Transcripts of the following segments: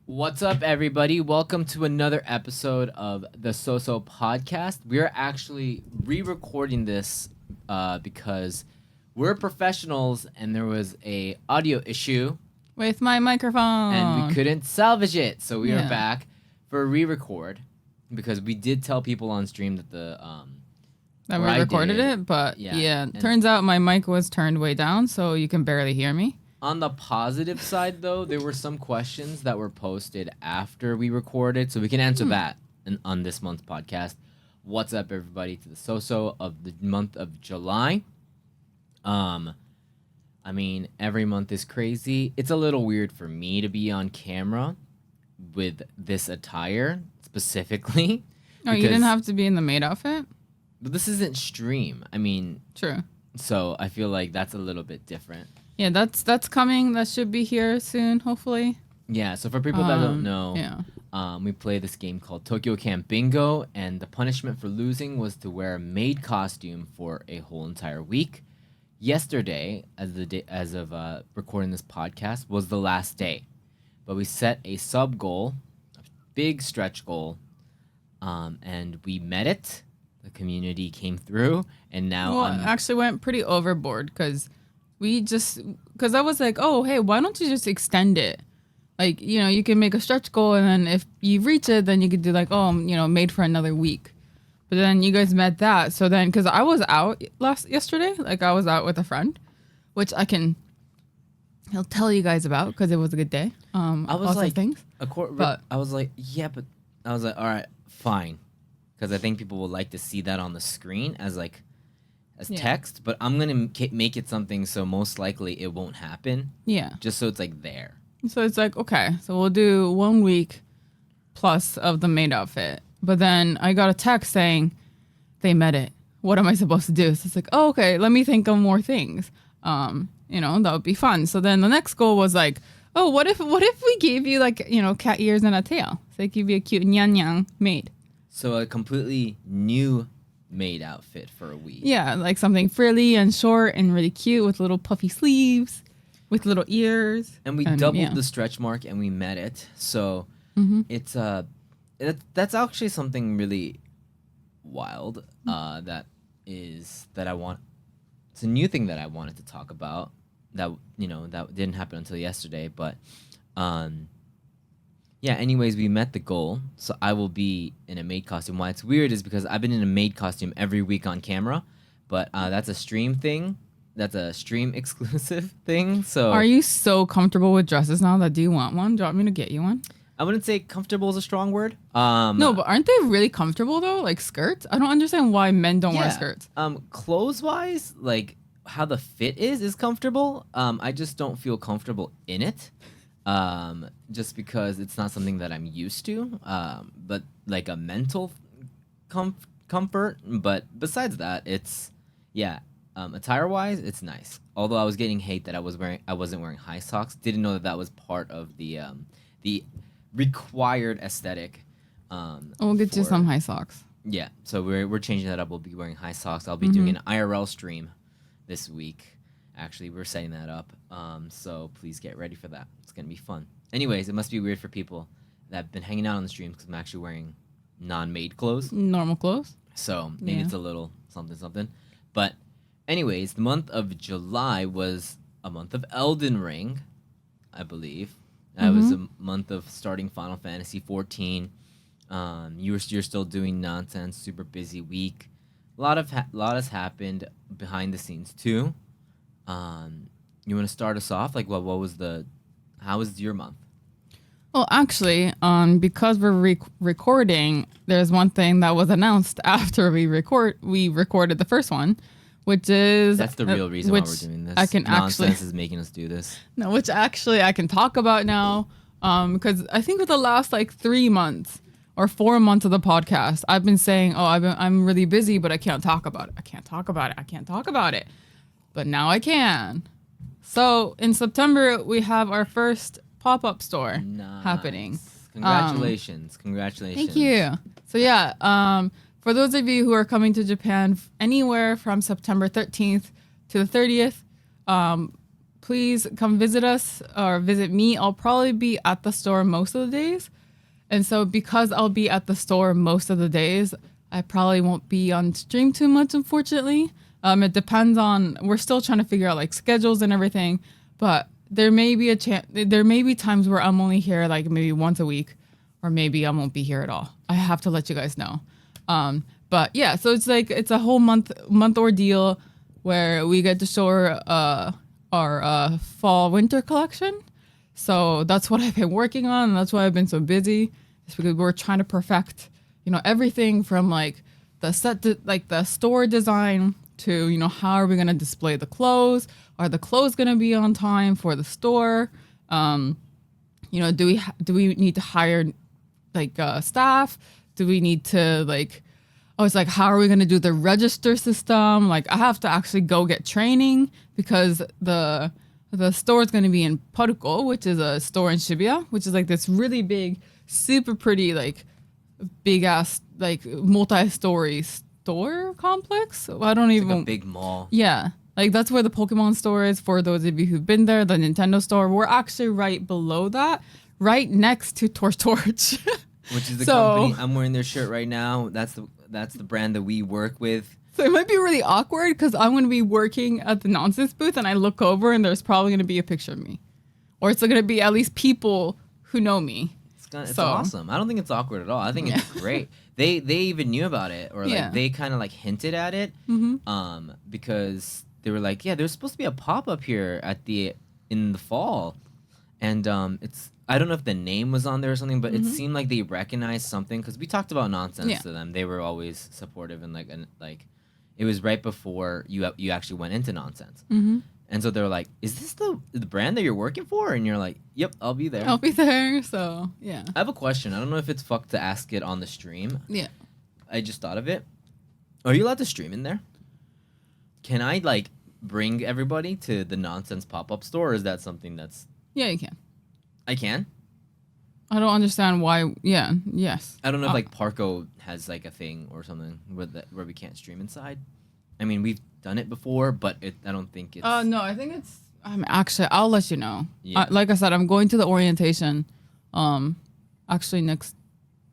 What's up, everybody? Welcome to another episode of the SOSO podcast. We're actually re-recording this because we're professionals and there was a audio issue With my microphone. and we couldn't salvage it. So we are Yeah. back for a re-record because we did tell people on stream that that or we I recorded did. it, but Yeah, yeah, and- turns out my mic was turned way down, so you can barely hear me. On the positive side, though, there were some questions that were posted after we recorded, so we can answer that on this month's podcast. What's up, everybody, to the SOSO of the month of July. I mean, every month is crazy. It's a little weird for me to be on camera with this attire, specifically. Oh, you didn't have to be in the maid outfit? But this isn't stream. I mean, True. so I feel like that's a little bit different. Yeah, that's coming. That should be here soon, hopefully. Yeah, so for people that don't know, Yeah. we play this game called Tokyo Camp Bingo, and the punishment for losing was to wear a maid costume for a whole entire week. Yesterday, as of recording this podcast, was the last day, but we set a sub goal, a big stretch goal, and we met it. The community came through, and now Well, it actually went pretty overboard because I was like, oh, hey, why don't you just extend it? Like, you can make a stretch goal, and then if you reach it, then you could do like, made for another week. But then you guys met that. So then, because I was out yesterday, like I was out with a friend, which he'll tell you guys about because it was a good day. I was lots like, of things. but I was like, yeah, but I was like, all right, fine, because I think people would like to see that on the screen as text. But I'm gonna make it something so most likely it won't happen. Yeah. Just so it's like there. So it's like, okay, so we'll do 1 week plus of the maid outfit. But then I got a text saying they met it. What am I supposed to do? So it's like, oh, okay, let me think of more things. That would be fun. So then the next goal was like, oh, what if we gave you like, cat ears and a tail? So they give you a cute nyang maid. So a completely new maid outfit for a week. Yeah, like something frilly and short and really cute with little puffy sleeves, with little ears. And we doubled the stretch mark and we met it. So it's that's actually something really wild. That I want. It's a new thing that I wanted to talk about. That didn't happen until yesterday, but yeah. Anyways, we met the goal, so I will be in a maid costume. Why it's weird is because I've been in a maid costume every week on camera, but that's a stream thing. That's a stream exclusive thing. So Are you so comfortable with dresses now that do you want one? Do you want me to get you one? I wouldn't say comfortable is a strong word. No, but aren't they really comfortable though? Like skirts? I don't understand why men don't wear skirts. Clothes wise, like how the fit is comfortable. I just don't feel comfortable in it. Just because it's not something that I'm used to. But like a mental comfort. But besides that, it's attire wise, it's nice. Although I was getting hate that I wasn't wearing high socks. Didn't know that was part of the required aesthetic. We'll get you some high socks. Yeah, so we're changing that up. We'll be wearing high socks. I'll be doing an IRL stream this week. Actually, we're setting that up. So please get ready for that. It's gonna be fun. Anyways, it must be weird for people that have been hanging out on the streams because I'm actually wearing non-maid clothes. Normal clothes. So maybe it's a little something. But anyways, the month of July was a month of Elden Ring, I believe. That was a month of starting Final Fantasy 14. You're still doing nonsense. Super busy week. A lot has happened behind the scenes too. You want to start us off? Like, how was your month? Well, actually, because we're recording, there's one thing that was announced after we recorded the first one, which is that's the real reason why we're doing this. Nonsense is making us do this. No, which actually I can talk about now, because I think for the last like 3 months or 4 months of the podcast, I've been saying, oh, I'm really busy, but I can't talk about it. I can't talk about it. But now I can. So in September, we have our first pop-up store happening. Congratulations. Thank you. So yeah, for those of you who are coming to Japan anywhere from September 13th to the 30th, please come visit us or visit me. I'll probably be at the store most of the days. And so because I'll be at the store most of the days, I probably won't be on stream too much, unfortunately. It depends on, we're still trying to figure out like schedules and everything, but there may be there may be times where I'm only here like maybe once a week, or maybe I won't be here at all. I have to let you guys know. But yeah, so it's like, it's a whole month ordeal where we get to show our fall winter collection. So that's what I've been working on. And that's why I've been so busy. It's because we're trying to perfect, everything from like the store design to, how are we going to display the clothes? Are the clothes going to be on time for the store? Do we need to hire like staff? Do we need to it's like, how are we going to do the register system? Like, I have to actually go get training because the store is going to be in Paruko, which is a store in Shibuya, which is like this really big, super pretty, like big ass, like multi-story store complex. I don't even. Like a big mall. Yeah. Like that's where the Pokemon store is for those of you who've been there, the Nintendo store. We're actually right below that, right next to Torch. Which is the company. I'm wearing their shirt right now. That's the brand that we work with. So it might be really awkward because I'm going to be working at the nonsense booth and I look over and there's probably going to be a picture of me. Or it's going to be at least people who know me. It's awesome. I don't think it's awkward at all. I think it's great. They even knew about it, or like they kind of like hinted at it, because they were like, yeah, there's supposed to be a pop-up here in the fall, and it's, I don't know if the name was on there or something, but it seemed like they recognized something because we talked about nonsense to them. They were always supportive and like it was right before you actually went into nonsense. And so they were like, is this the brand that you're working for? And you're like, yep, I'll be there. I'll be there. So, yeah. I have a question. I don't know if it's fucked to ask it on the stream. Yeah. I just thought of it. Are you allowed to stream in there? Can I, like, bring everybody to the nonsense pop-up store, or is that something that's... Yeah, you can. I can? I don't understand why... Yeah, yes. I don't know if, like, Parco has, like, a thing or something where we can't stream inside. I mean, we've done it before, but I don't think it's... No, I think it's... actually, I'll let you know. Yeah. Like I said, I'm going to the orientation actually next...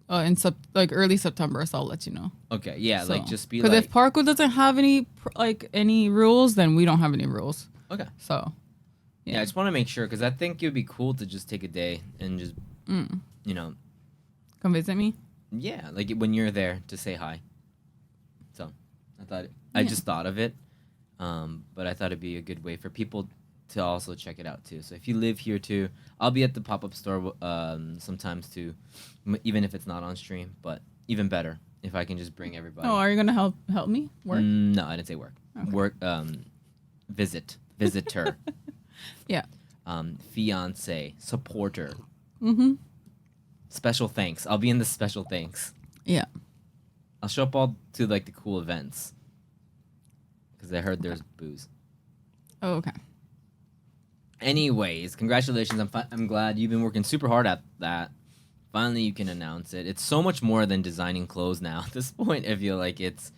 in early September, so I'll let you know. Okay, yeah, So, just be like... Because if Parco doesn't have any rules, then we don't have any rules. Okay. So... Yeah, I just want to make sure, because I think it would be cool to just take a day and just, Come visit me? Yeah, like when you're there to say hi. So, I just thought of it, but I thought it'd be a good way for people to also check it out too. So if you live here too, I'll be at the pop-up store sometimes too, even if it's not on stream, but even better if I can just bring everybody. Oh, are you going to help me work? No, I didn't say work. Okay. Work, visitor. Yeah. Fiance, supporter. Mm-hmm. Special thanks. I'll be in the special thanks. Yeah. I'll show up all to like the cool events. Because I heard there's booze. Oh, okay. Anyways, congratulations. I'm glad you've been working super hard at that. Finally, you can announce it. It's so much more than designing clothes now. At this point, I feel like it's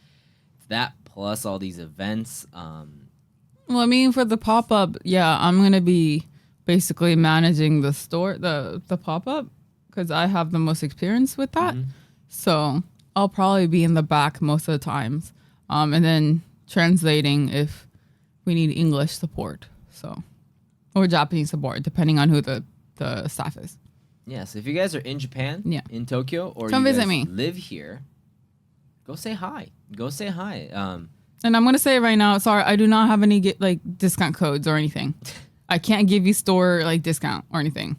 that plus all these events. Well, I mean, for the pop-up, yeah, I'm going to be basically managing the store, the pop-up, because I have the most experience with that. Mm-hmm. So I'll probably be in the back most of the times. And then translating if we need English support. So, or Japanese support, depending on who the staff is. Yeah, so if you guys are in Japan, in Tokyo, or come you visit guys me. Live here, go say hi. Go say hi. And I'm going to say right now, sorry, I do not have any discount codes or anything. I can't give you store discount or anything.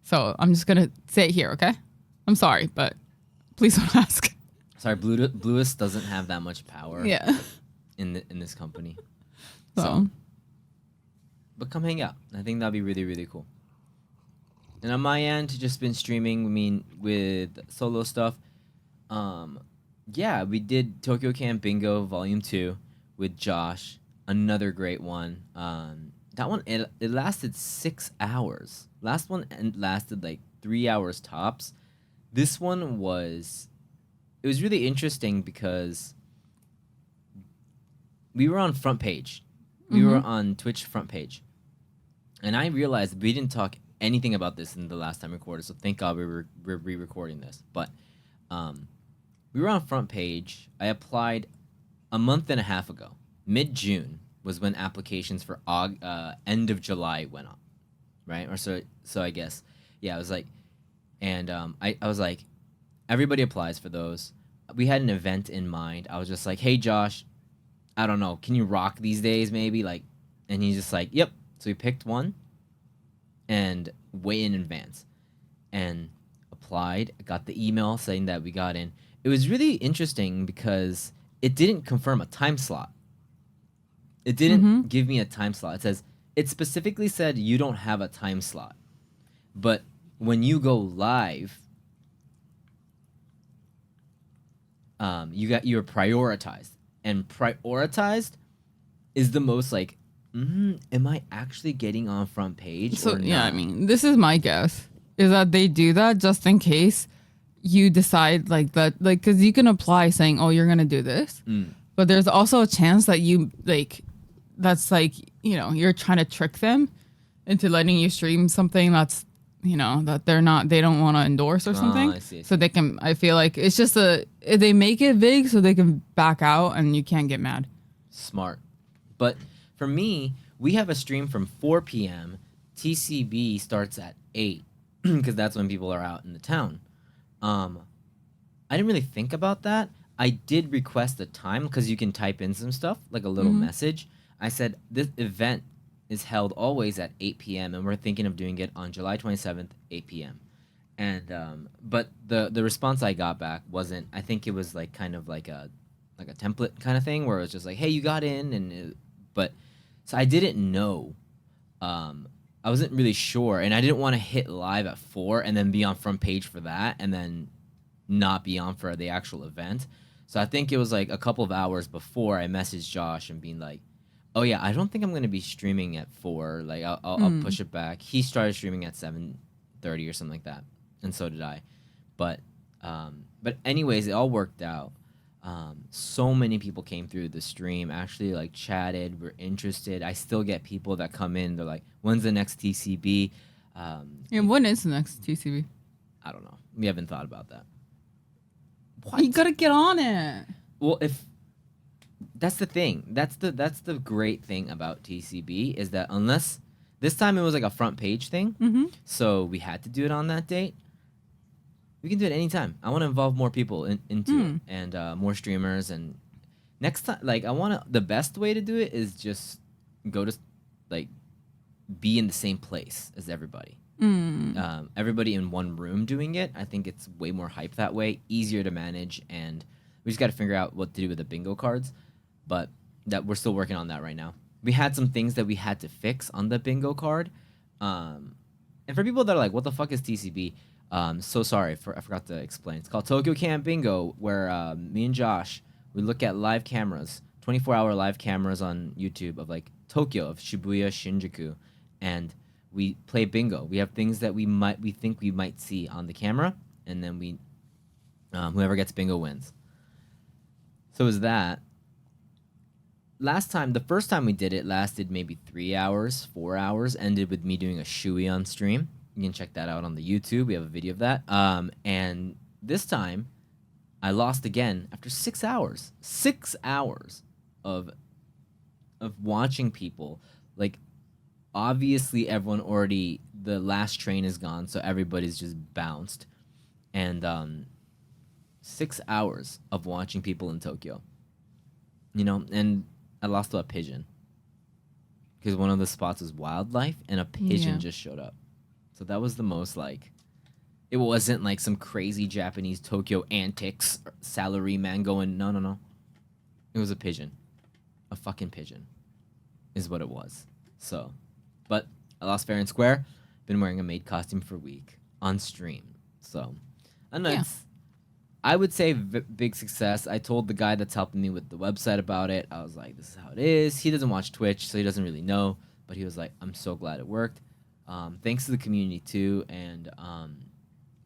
So I'm just going to say it here, okay? I'm sorry, but please don't ask. Sorry, Blluist doesn't have that much power. Yeah. In this company. So. But come hang out. I think that'd be really, really cool. And on my end, just been streaming, with solo stuff. Yeah, we did Tokyo Camp Bingo Volume 2 with Josh. Another great one. That one, it lasted 6 hours. Last one lasted 3 hours tops. This one it was really interesting because we were on front page. We were on Twitch front page. And I realized we didn't talk anything about this in the last time we recorded, so thank God we're re-recording this. But we were on front page. I applied a month and a half ago. Mid-June was when applications for end of July went up, right? Or so I guess. Yeah, I was like, and I was like, everybody applies for those. We had an event in mind. I was just like, hey, Josh, I don't know, can you rock these days maybe? Like, and he's just like, yep. So we picked one and way in advance and applied, got the email saying that we got in. It was really interesting because it didn't confirm a time slot. It didn't give me a time slot. It specifically said you don't have a time slot. But when you go live, you're prioritized. And prioritized is the most like, am I actually getting on front page? So or not? yeah, I mean, this is my guess is that they do that just in case you decide like that, like because you can apply saying, oh, you're gonna do this, but there's also a chance that you like, that's like you're trying to trick them into letting you stream something that's that they don't want to endorse or something. I see. So they can. I feel like it's just they make it big so they can back out and you can't get mad. Smart. But for me, we have a stream from 4 p.m. TCB starts at 8 because that's when people are out in the town. I didn't really think about that. I did request a time because you can type in some stuff, like a little message. I said, this event is held always at 8 p.m. and we're thinking of doing it on July 27th, 8 p.m. And but the response I got back wasn't. I think it was like kind of like a template kind of thing where it was just like, hey, you got in, but so I didn't know. I wasn't really sure, and I didn't want to hit live at 4 and then be on front page for that, and then not be on for the actual event. So I think it was like a couple of hours before I messaged Josh and being like, oh yeah, I don't think I'm gonna be streaming at 4. Like I'll push it back. He started streaming at 7:30 or something like that, and so did I. But anyways, it all worked out. So many people came through the stream, actually like chatted, were interested. I still get people that come in. They're like, when's the next TCB? And when is the next TCB? I don't know. We haven't thought about that. What? You gotta get on it. Well, if that's the thing. That's the great thing about TCB is that unless this time it was like a front page thing, so we had to do it on that date. We can do it anytime. I want to involve more people into it and more streamers. And next time, like the best way to do it is just go to like be in the same place as everybody. Everybody in one room doing it. I think it's way more hype that way, easier to manage, and we just got to figure out what to do with the bingo cards. But that we're still working on that right now. We had some things that we had to fix on the bingo card. And for people that are like, what the fuck is TCB? So sorry, I forgot to explain. It's called Tokyo Camp Bingo, where me and Josh, we look at live cameras, 24-hour live cameras on YouTube of like Tokyo, of Shibuya, Shinjuku, and we play bingo. We have things that we think we might see on the camera, and then whoever gets bingo wins. So is that. The first time we did it lasted maybe 3 hours, 4 hours, ended with me doing a shui on stream. You can check that out on the YouTube. We have a video of that. And this time, I lost again after 6 hours. 6 hours of watching people. Like, obviously, everyone already, the last train is gone, so everybody's just bounced. And 6 hours of watching people in Tokyo. And I lost to a pigeon. Because one of the spots was wildlife, and a pigeon just showed up. So that was the most, like, it wasn't like some crazy Japanese Tokyo antics, salary man going, no. It was a pigeon. A fucking pigeon is what it was. So, but I lost fair and square. Been wearing a maid costume for a week on stream. So, I don't know. I would say big success. I told the guy that's helping me with the website about it. I was like, this is how it is. He doesn't watch Twitch, so he doesn't really know. But he was like, I'm so glad it worked. Thanks to the community, too. And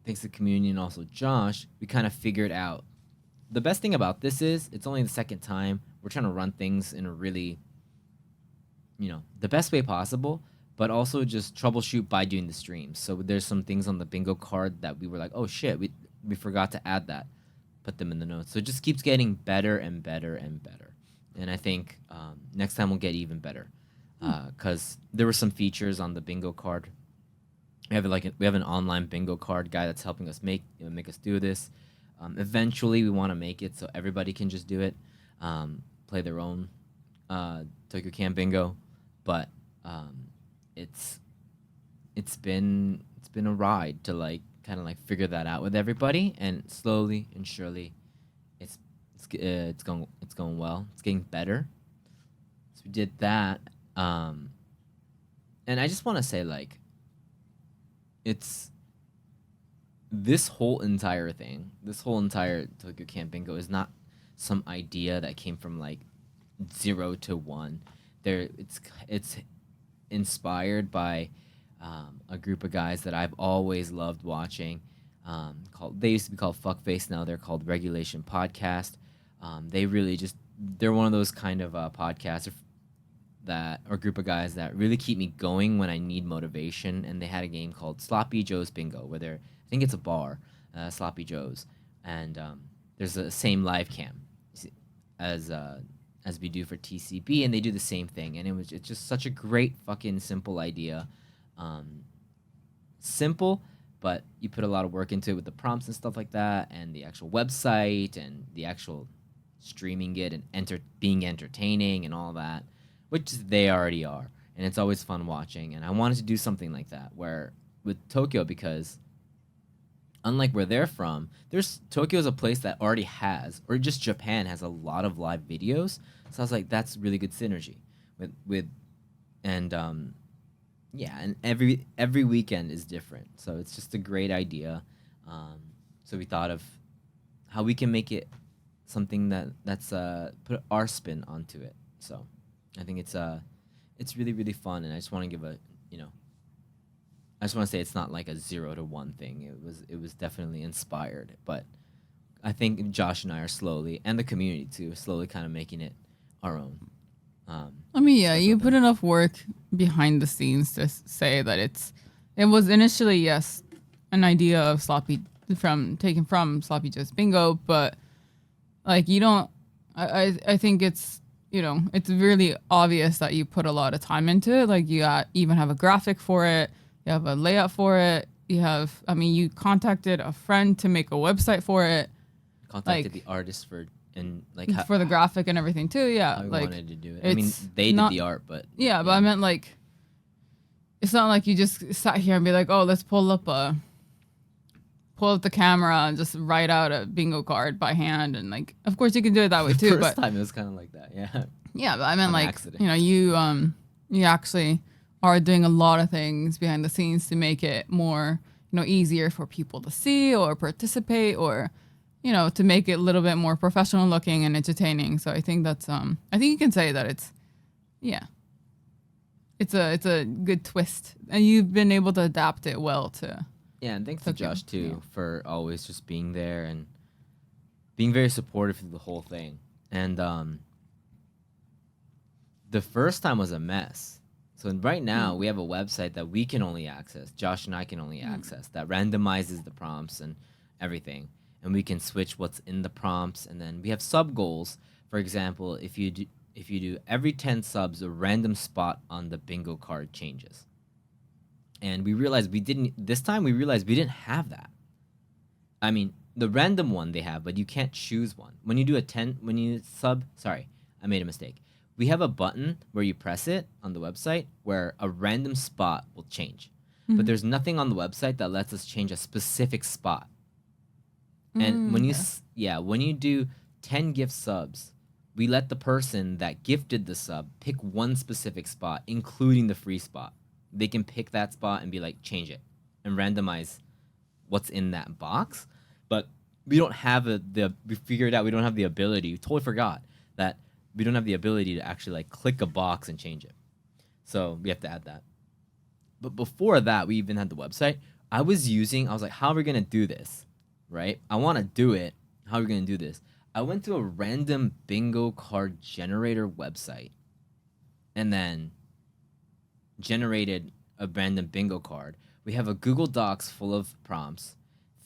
thanks to the community and also Josh, we kind of figured out. The best thing about this is it's only the second time. We're trying to run things in a really, the best way possible. but also just troubleshoot by doing the streams. So there's some things on the bingo card that we were like, oh shit, we forgot to add that. Put them in the notes. So it just keeps getting better and better and better. And I think next time we'll get even better, because there were some features on the bingo card. We have an online bingo card guy that's helping us make us do this. Eventually, we want to make it so everybody can just do it, play their own Tokyo Can bingo, but it's been a ride to like kind of like figure that out with everybody, and slowly and surely, it's going well. It's getting better. So we did that, and I just want to say like, it's this whole entire thing, this whole entire Tokyo Camp Bingo is not some idea that came from like 0 to 1. It's inspired by a group of guys that I've always loved watching. They used to be called Fuckface. Now they're called Regulation Podcast. They're one of those kind of podcasts or group of guys that really keep me going when I need motivation. And they had a game called Sloppy Joe's Bingo, where I think it's a bar, Sloppy Joe's, and there's the same live cam as we do for TCB, and they do the same thing. And it's just such a great fucking simple idea. Simple, but you put a lot of work into it with the prompts and stuff like that, and the actual website and the actual streaming it and being entertaining and all that, which they already are. And it's always fun watching. And I wanted to do something like that where with Tokyo, because unlike where they're from, Tokyo is a place that already has, or just Japan has a lot of live videos. So I was like, that's really good synergy and every weekend is different. So it's just a great idea. So we thought of how we can make it something that's put our spin onto it. So I think it's really, really fun. And I just want to give I just want to say it's not like a 0 to 1 thing. It was definitely inspired, but I think Josh and I are slowly, and the community too, slowly kind of making it our own. I mean, yeah, you put enough work behind the scenes to say that it was initially, yes, an idea of taken from Sloppy Joe's Bingo, but like you don't. I think it's it's really obvious that you put a lot of time into it. Like you even have a graphic for it. You have a layout for it. You contacted a friend to make a website for it. Contacted the artist for the graphic and everything too. Yeah, I wanted to do it. I mean, they did the art, but yeah, but I meant like, it's not like you just sat here and be like, oh, let's pull up the camera and just write out a bingo card by hand, and like, of course you can do it that way too. First time it was kind of like that, yeah. Yeah, but I meant like accident. You actually are doing a lot of things behind the scenes to make it more easier for people to see or participate, or to make it a little bit more professional looking and entertaining. So I think that's I think you can say that it's a good twist, and you've been able to adapt it well to. Yeah, and thanks to Josh too for always just being there and being very supportive through the whole thing. And the first time was a mess. So right now we have a website that we can only access. Josh and I can only access that randomizes the prompts and everything, and we can switch what's in the prompts. And then we have sub goals. For example, if you do every 10 subs, a random spot on the bingo card changes. And we realized we didn't have that. I mean, the random one they have, but you can't choose one. When you I made a mistake. We have a button where you press it on the website where a random spot will change. Mm-hmm. But there's nothing on the website that lets us change a specific spot. And when you do 10 gift subs, we let the person that gifted the sub pick one specific spot, including the free spot. They can pick that spot and be like, change it, and randomize what's in that box. But we don't have we figured out we don't have the ability. We totally forgot that we don't have the ability to actually like click a box and change it. So we have to add that. But before that, we even had the website. I was like, how are we going to do this? Right? I want to do it. How are we going to do this? I went to a random bingo card generator website and then generated a random bingo card. We have a Google Docs full of prompts,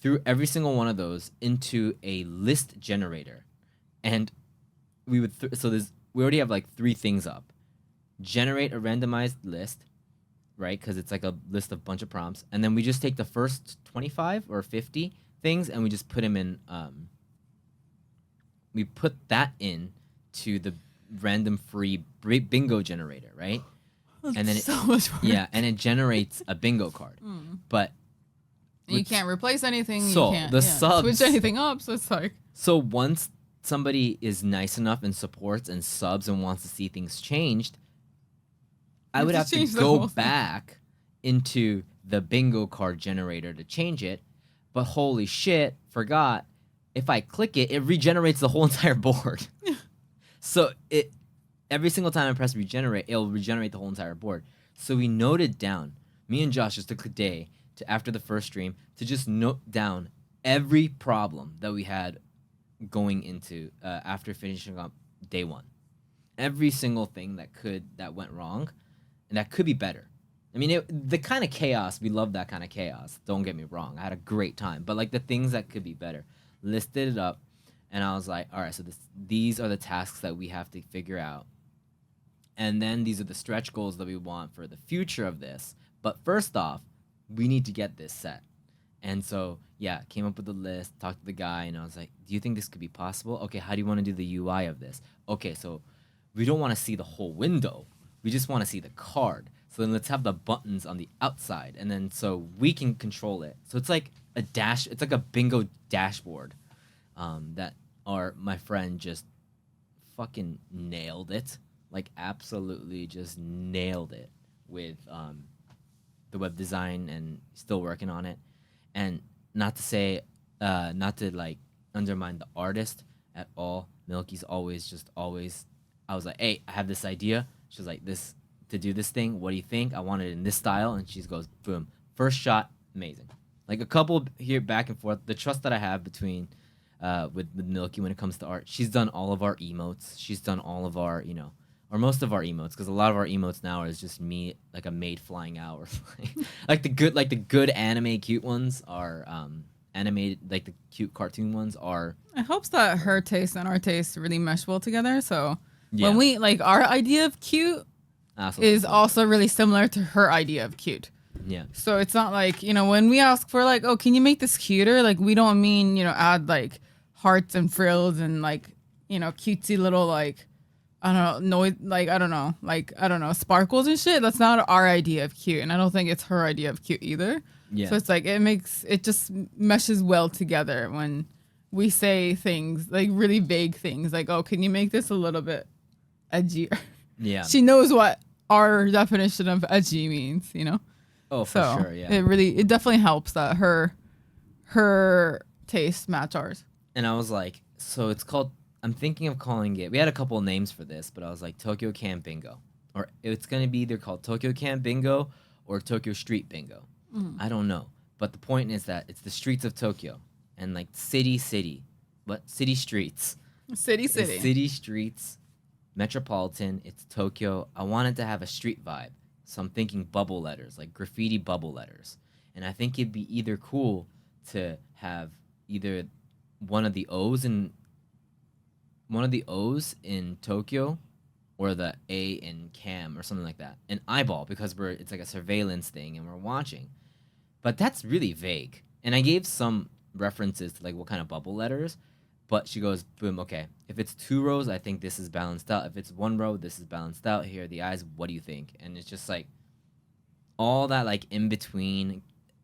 threw every single one of those into a list generator, and we would we already have like 3 things up. Generate a randomized list, right? Because it's like a list of bunch of prompts, and then we just take the first 25 or 50 things and we just put them in. We put that in to the random free bingo generator, right? And then so much work. Yeah, and it generates a bingo card. But you can't replace anything. So you can't the subs switch anything up. So it's like, so once somebody is nice enough and supports and subs and wants to see things changed, I would have to go back into the bingo card generator to change it. But holy shit, forgot. If I click it, it regenerates the whole entire board. So every single time I press regenerate, it'll regenerate the whole entire board. So we noted down. Me and Josh just took a day to after the first stream to just note down every problem that we had going into after finishing up day 1. Every single thing that went wrong, and that could be better. I mean, the kind of chaos, we love that kind of chaos. Don't get me wrong. I had a great time. But like the things that could be better, listed it up, and I was like, all right, so these are the tasks that we have to figure out. And then these are the stretch goals that we want for the future of this. But first off, we need to get this set. And so, yeah, came up with a list, talked to the guy, and I was like, do you think this could be possible? Okay, how do you want to do the UI of this? Okay, so we don't want to see the whole window. We just want to see the card. So then let's have the buttons on the outside, and then so we can control it. So it's like it's like a bingo dashboard that my friend just fucking nailed it. Like absolutely just nailed it with the web design, and still working on it. And not to like undermine the artist at all. Milky's always I was like, hey, I have this idea. She was like, this to do this thing. What do you think? I want it in this style. And she goes, boom. First shot, amazing. Like a couple here back and forth. The trust that I have between with Milky when it comes to art. She's done all of our emotes. She's done all of our, or most of our emotes, because a lot of our emotes now is just me, like a maid flying out, or like the good anime cute ones are animated, like the cute cartoon ones are. It helps that her taste and our taste really mesh well together. So Yeah. when we like our idea of cute is also really similar to her idea of cute. Yeah. So it's not like, when we ask for like, oh, can you make this cuter? Like we don't mean, add like hearts and frills and like, cutesy little like, I don't know, noise, like, I don't know, sparkles and shit. That's not our idea of cute. And I don't think it's her idea of cute either. Yeah. So it's like, it just meshes well together when we say things like really vague things like, oh, can you make this a little bit edgier? Yeah. She knows what our definition of edgy means, Oh, for sure, yeah. It definitely helps that her tastes match ours. And I was like, so it's called, I'm thinking of calling it, we had a couple of names for this, but I was like, Tokyo Can Bingo. Or it's going to be either called Tokyo Can Bingo or Tokyo Street Bingo. I don't know. But the point is that it's the streets of Tokyo. And like city. What? City streets. City. It's city streets. Metropolitan. It's Tokyo. I wanted to have a street vibe. So I'm thinking bubble letters, like graffiti bubble letters. And I think it'd be either cool to have either one of the O's in Tokyo or the A in Cam or something like that. An eyeball, because it's like a surveillance thing and we're watching. But that's really vague. And I gave some references to like what kind of bubble letters, but she goes, boom, okay. If it's 2 rows, I think this is balanced out. If it's 1 row, this is balanced out. Here are the eyes. What do you think? And it's just like all that like in between.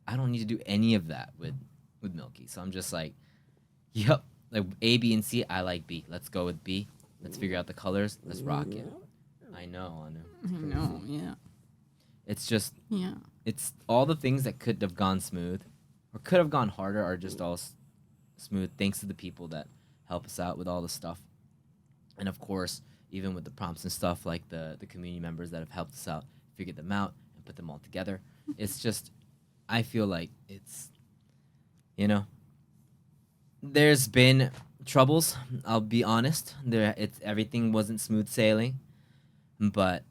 I don't need to do any of that with Milky. So I'm just like, yep, like A, B, and C. I like B. Let's go with B. Let's figure out the colors. Let's rock it. I know. Yeah. It's just, Yeah. it's all the things that could have gone smooth or could have gone harder are just all smooth thanks to the people that help us out with all the stuff. And of course, even with the prompts and stuff, like the community members that have helped us out, figure them out and put them all together. It's just, I feel like it's, there's been troubles. I'll be honest. Everything wasn't smooth sailing, but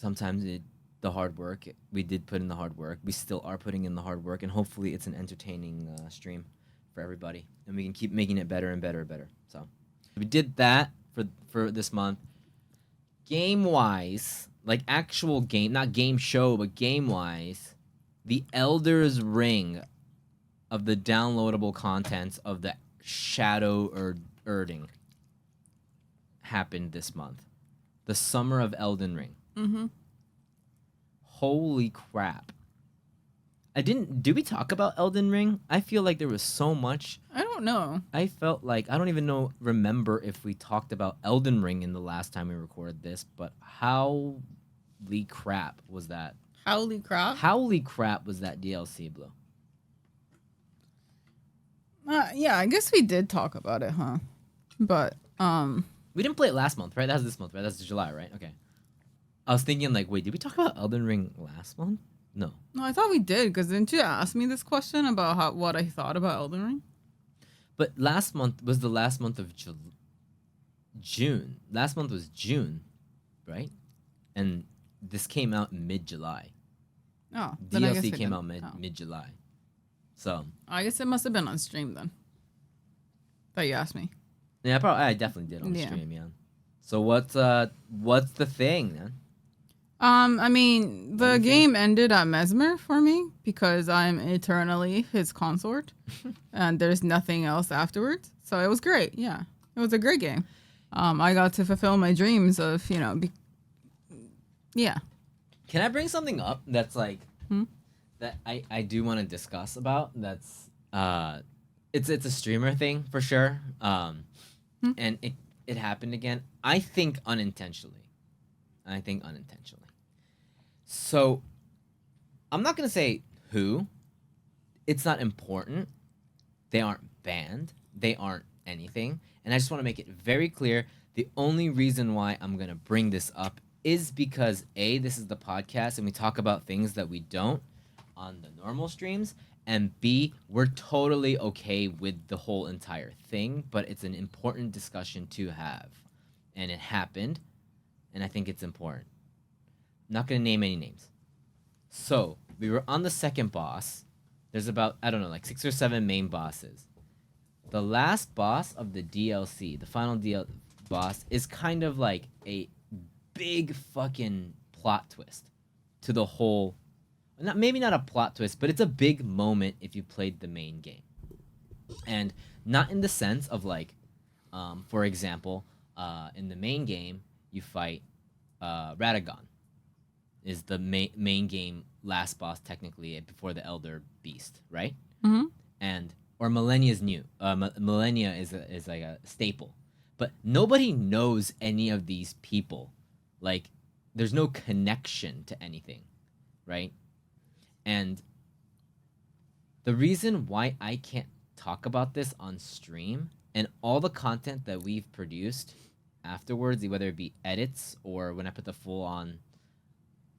sometimes the hard work. We did put in the hard work. We still are putting in the hard work, and hopefully it's an entertaining stream for everybody, and we can keep making it better and better and better. So we did that for this month. Game wise, like actual game, not game show, but game wise, the Elder's Ring of the downloadable contents of the Shadow Erding happened this month. The Summer of Elden Ring. Mm-hmm. Holy crap. Did we talk about Elden Ring? I feel like there was so much. I don't know. I felt like, I don't even remember if we talked about Elden Ring in the last time we recorded this, but holy crap was that? Howly crap. Holy crap was that DLC, Blue? Yeah, I guess we did talk about it, huh? But we didn't play it last month, right? That was this month, right? That's July, right? Okay. I was thinking like, wait, did we talk about Elden Ring last month? No. No, I thought we did, because didn't you ask me this question about what I thought about Elden Ring? But last month was the last month of June. Last month was June, right? And this came out in mid-July. Oh, then I guess DLC we came did. out mid-July. So I guess it must have been on stream then. That you asked me. yeah, I definitely did on the stream, yeah. So what's the thing, man? I mean, the game ended at Mesmer for me because I'm eternally his consort, and there's nothing else afterwards. So it was great. Yeah, it was a great game. I got to fulfill my dreams of yeah. Can I bring something up that's like that I do want to discuss about? That's it's a streamer thing for sure. And it happened again. I think unintentionally. So I'm not gonna say who. It's not important. They aren't banned. They aren't anything. And I just want to make it very clear. The only reason why I'm gonna bring this up is because A, this is the podcast and we talk about things that we don't on the normal streams, and B, we're totally okay with the whole entire thing, but it's an important discussion to have. And it happened, and I think it's important. I'm not going to name any names. So, we were on the second boss. There's about, I don't know, like 6 or 7 main bosses. The last boss of the DLC, the final boss, is kind of like a big fucking plot twist to the whole... maybe not a plot twist, but it's a big moment if you played the main game. And not in the sense of like, for example, in the main game, you fight Radagon. Is the main game last boss technically before the Elder Beast, right? Mm-hmm. Or Millennia's new. Millennia is like a staple. But nobody knows any of these people. Like, there's no connection to anything, right? And the reason why I can't talk about this on stream and all the content that we've produced afterwards, whether it be edits or when I put the full on,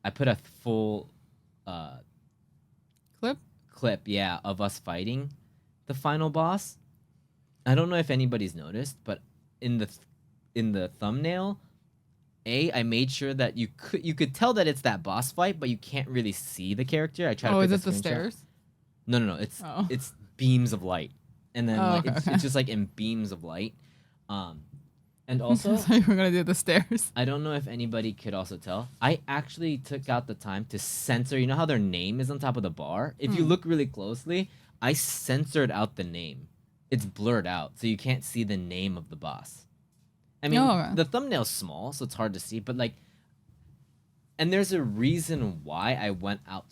I put a full clip, yeah, of us fighting the final boss. I don't know if anybody's noticed, but in the thumbnail, I made sure that you could tell that it's that boss fight, but you can't really see the character. I tried to. Oh, is it the stairs? No. It's beams of light, and then it's just like in beams of light. And also, so you were gonna do the stairs. I don't know if anybody could also tell. I actually took out the time to censor. You know how their name is on top of the bar? If you look really closely, I censored out the name. It's blurred out, so you can't see the name of the boss. I mean, the thumbnail's small, so it's hard to see, but like, and there's a reason why I went out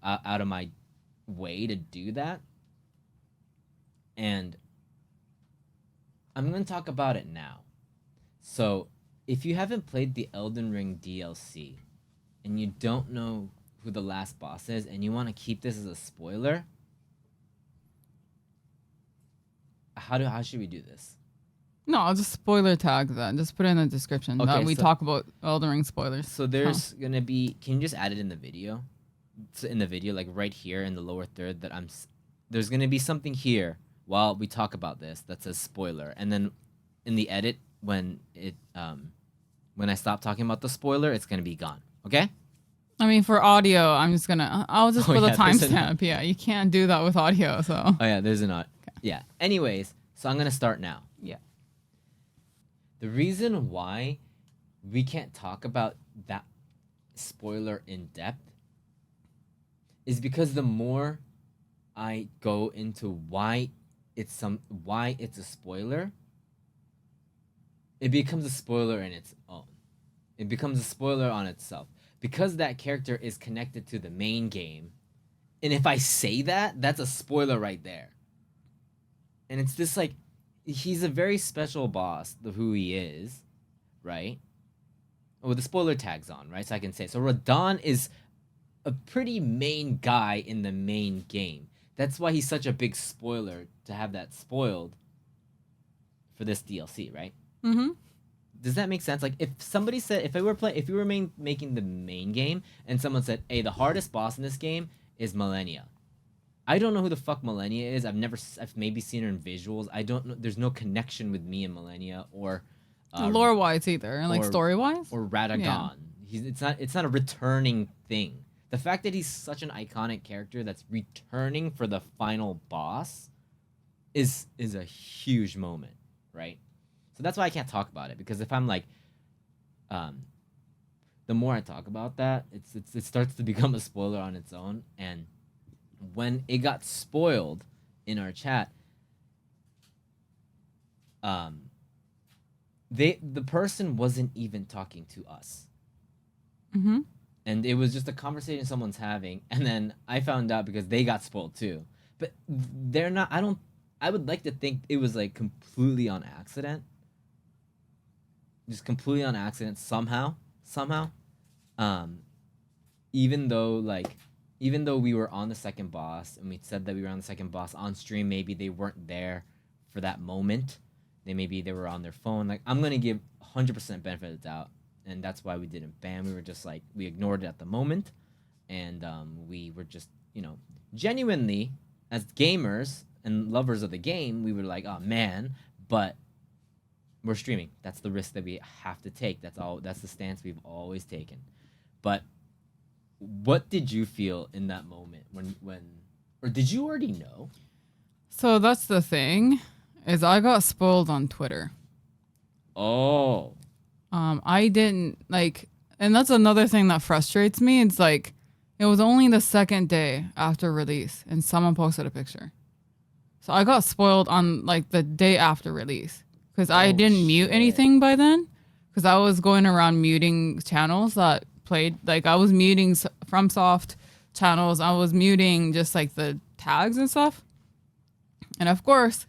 out of my way to do that. And I'm going to talk about it now. So, if you haven't played the Elden Ring DLC and you don't know who the last boss is and you want to keep this as a spoiler, how should we do this? No, I'll just spoiler tag that. Just put it in the description. Okay, we talk about Elden Ring spoilers. So there's gonna be. Can you just add it in the video? So in the video, like right here in the lower third, there's gonna be something here while we talk about this that says spoiler, and then in the edit when I stop talking about the spoiler, it's gonna be gone. Okay? I mean, for audio, I'll just Oh, put the yeah, there's timestamp. Yeah, you can't do that with audio. So, Oh yeah, there's an odd. Yeah. Anyways, so I'm gonna start now. yeah. The reason why we can't talk about that spoiler in depth is because the more I go into why it's a spoiler, it becomes a spoiler in its own. It becomes a spoiler on itself because that character is connected to the main game. And if I say that, that's a spoiler right there. And it's this like he's a very special boss of who he is, right? With the spoiler tags on, right? So I can say so Radon is a pretty main guy in the main game. That's why he's such a big spoiler to have that spoiled for this DLC, right? Mm-hmm. Does that make sense? Like if somebody said if you were making the main game and someone said, "Hey, the hardest boss in this game is Millennia." I don't know who the fuck Millennia is. I've maybe seen her in visuals. I don't know. There's no connection with me and Millennia or Lore wise either, and like or- story wise. or Radagon. Yeah. It's not a returning thing. The fact that he's such an iconic character that's returning for the final boss is a huge moment, right? So that's why I can't talk about it because if I'm like, the more I talk about that, it starts to become a spoiler on its own. And when it got spoiled in our chat, the person wasn't even talking to us. Mm-hmm. And it was just a conversation someone's having, and then I found out because they got spoiled too. But they're not. I would like to think it was like completely on accident, just completely on accident somehow. Um, even though we were on the second boss and we said that we were on the second boss on stream, maybe they weren't there for that moment. They were on their phone. Like I'm gonna give 100% benefit of the doubt. And that's why we didn't ban. We were just like we ignored it at the moment, and we were just genuinely as gamers and lovers of the game, we were like, oh man, but we're streaming. That's the risk that we have to take. That's all. That's the stance we've always taken. But what did you feel in that moment when or did you already know? So that's the thing, is I got spoiled on Twitter. Oh. I didn't like, and that's another thing that frustrates me. It's like, it was only the second day after release and someone posted a picture. So I got spoiled on like the day after release because I didn't mute anything by then because I was going around muting channels that played, like I was muting FromSoft channels. I was muting just like the tags and stuff. And of course,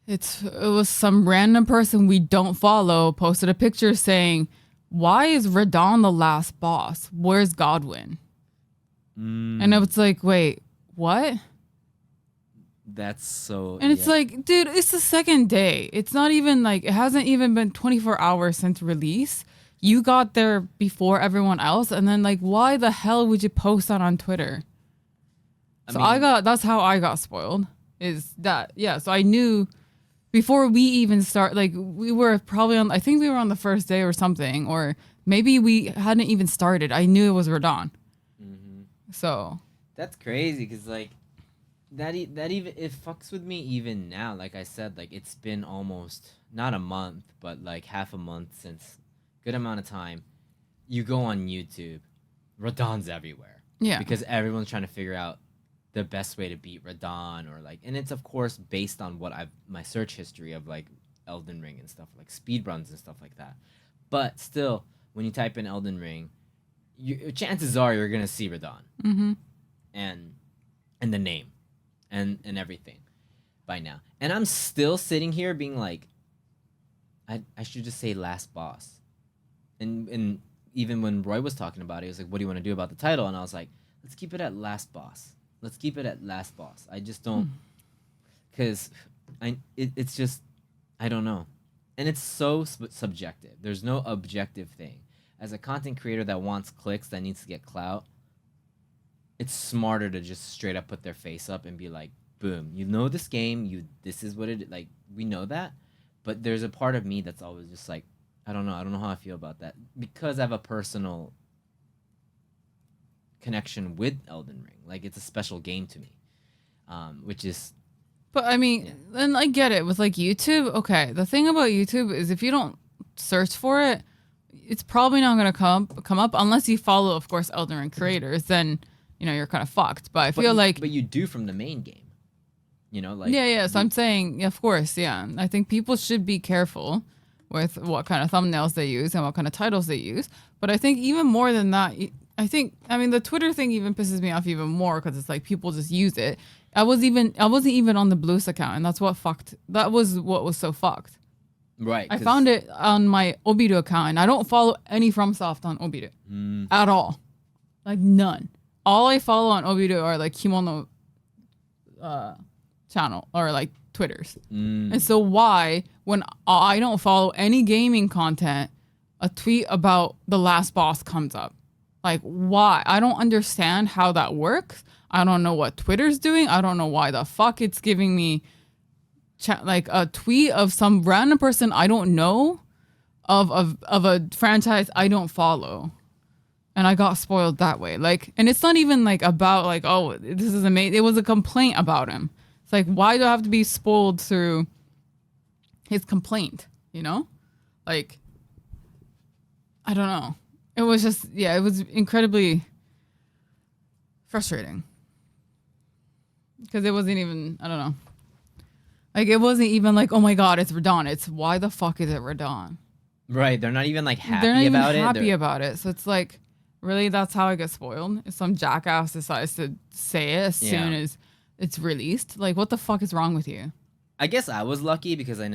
it was some random person we don't follow posted a picture saying, "Why is Radon the last boss? Where's Godwin?" And it was like, wait, what? That's so. And it's like, dude, it's the second day. It's not even like, it hasn't even been 24 hours since release. You got there before everyone else. And then like, why the hell would you post that on Twitter? That's how I got spoiled, is that, yeah. So I knew before we even start, like we were probably I think we were on the first day or something, or maybe we hadn't even started. I knew it was Radon. Mm-hmm. So that's crazy because like that even it fucks with me even now. Like I said, like it's been almost not a month, but like half a month since good amount of time. You go on YouTube, Radon's everywhere. yeah, Because everyone's trying to figure out the best way to beat Radon, or like, and it's of course based on my search history of like Elden Ring and stuff, like speedruns and stuff like that. But still, when you type in Elden Ring, chances are you're gonna see Radon, mm-hmm. and the name, and everything, by now. And I'm still sitting here being like, I should just say last boss, and even when Roy was talking about it, he was like, "What do you want to do about the title?" And I was like, "Let's keep it at last boss." Let's keep it at last boss. I just don't, because it's just, I don't know. And it's so subjective. There's no objective thing. As a content creator that wants clicks, that needs to get clout, it's smarter to just straight up put their face up and be like, boom, you know this game, this is what it, like, we know that. But there's a part of me that's always just like, I don't know how I feel about that. Because I have a personal connection with Elden Ring. Like it's a special game to me, which is. But I mean, and I get it with like YouTube. Okay, the thing about YouTube is if you don't search for it, it's probably not gonna come up unless you follow, of course, Elden Ring creators. Then you're kind of fucked. But I feel like, but you do from the main game. Like yeah. So I'm saying, of course, yeah. I think people should be careful with what kind of thumbnails they use and what kind of titles they use. But I think even more than that, I mean, the Twitter thing even pisses me off even more because it's like people just use it. I wasn't even on the Blluist account, and that's what fucked. That was what was so fucked. Right. I found it on my Obito account, and I don't follow any FromSoft on Obito at all, like none. All I follow on Obito are like Kimono channel or like Twitters. And so why, when I don't follow any gaming content, a tweet about the last boss comes up? Like, why? I don't understand how that works. I don't know what Twitter's doing. I don't know why the fuck it's giving me like a tweet of some random person I don't know of a franchise I don't follow. And I got spoiled that way. Like, and it's not even like about like, oh, this is amazing. It was a complaint about him. It's like, why do I have to be spoiled through his complaint? Like, I don't know. It was just, it was incredibly frustrating. Because it wasn't even, I don't know. Like, it wasn't even like, oh my God, it's Radon. It's why the fuck is it Radon? Right. They're not even like happy They're not even about it. happy about it. So it's like, really, that's how I get spoiled? If some jackass decides to say it as soon as it's released? Like, what the fuck is wrong with you? I guess I was lucky because I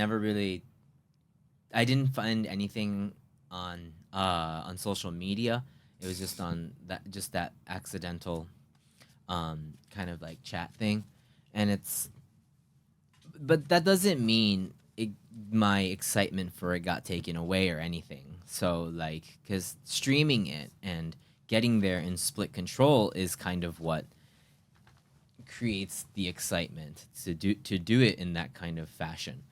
didn't find anything on social media. It was just on that accidental kind of like chat thing, and but that doesn't mean my excitement for it got taken away or anything. So like, because streaming it and getting there in split control is kind of what creates the excitement to do it in that kind of fashion.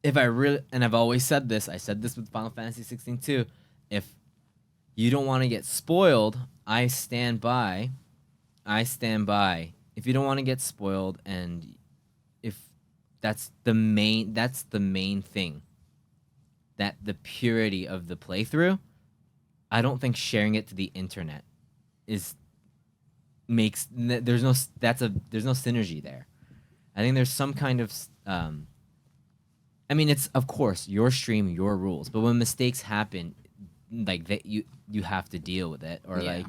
If I really, and I've always said this, I said this with Final Fantasy 16 too, if you don't want to get spoiled, I stand by. If you don't want to get spoiled, and if that's the main thing, that the purity of the playthrough, I don't think sharing it to the internet there's no synergy there. I think there's some kind of I mean, it's of course your stream, your rules, but when mistakes happen, like that, you have to deal with it, or like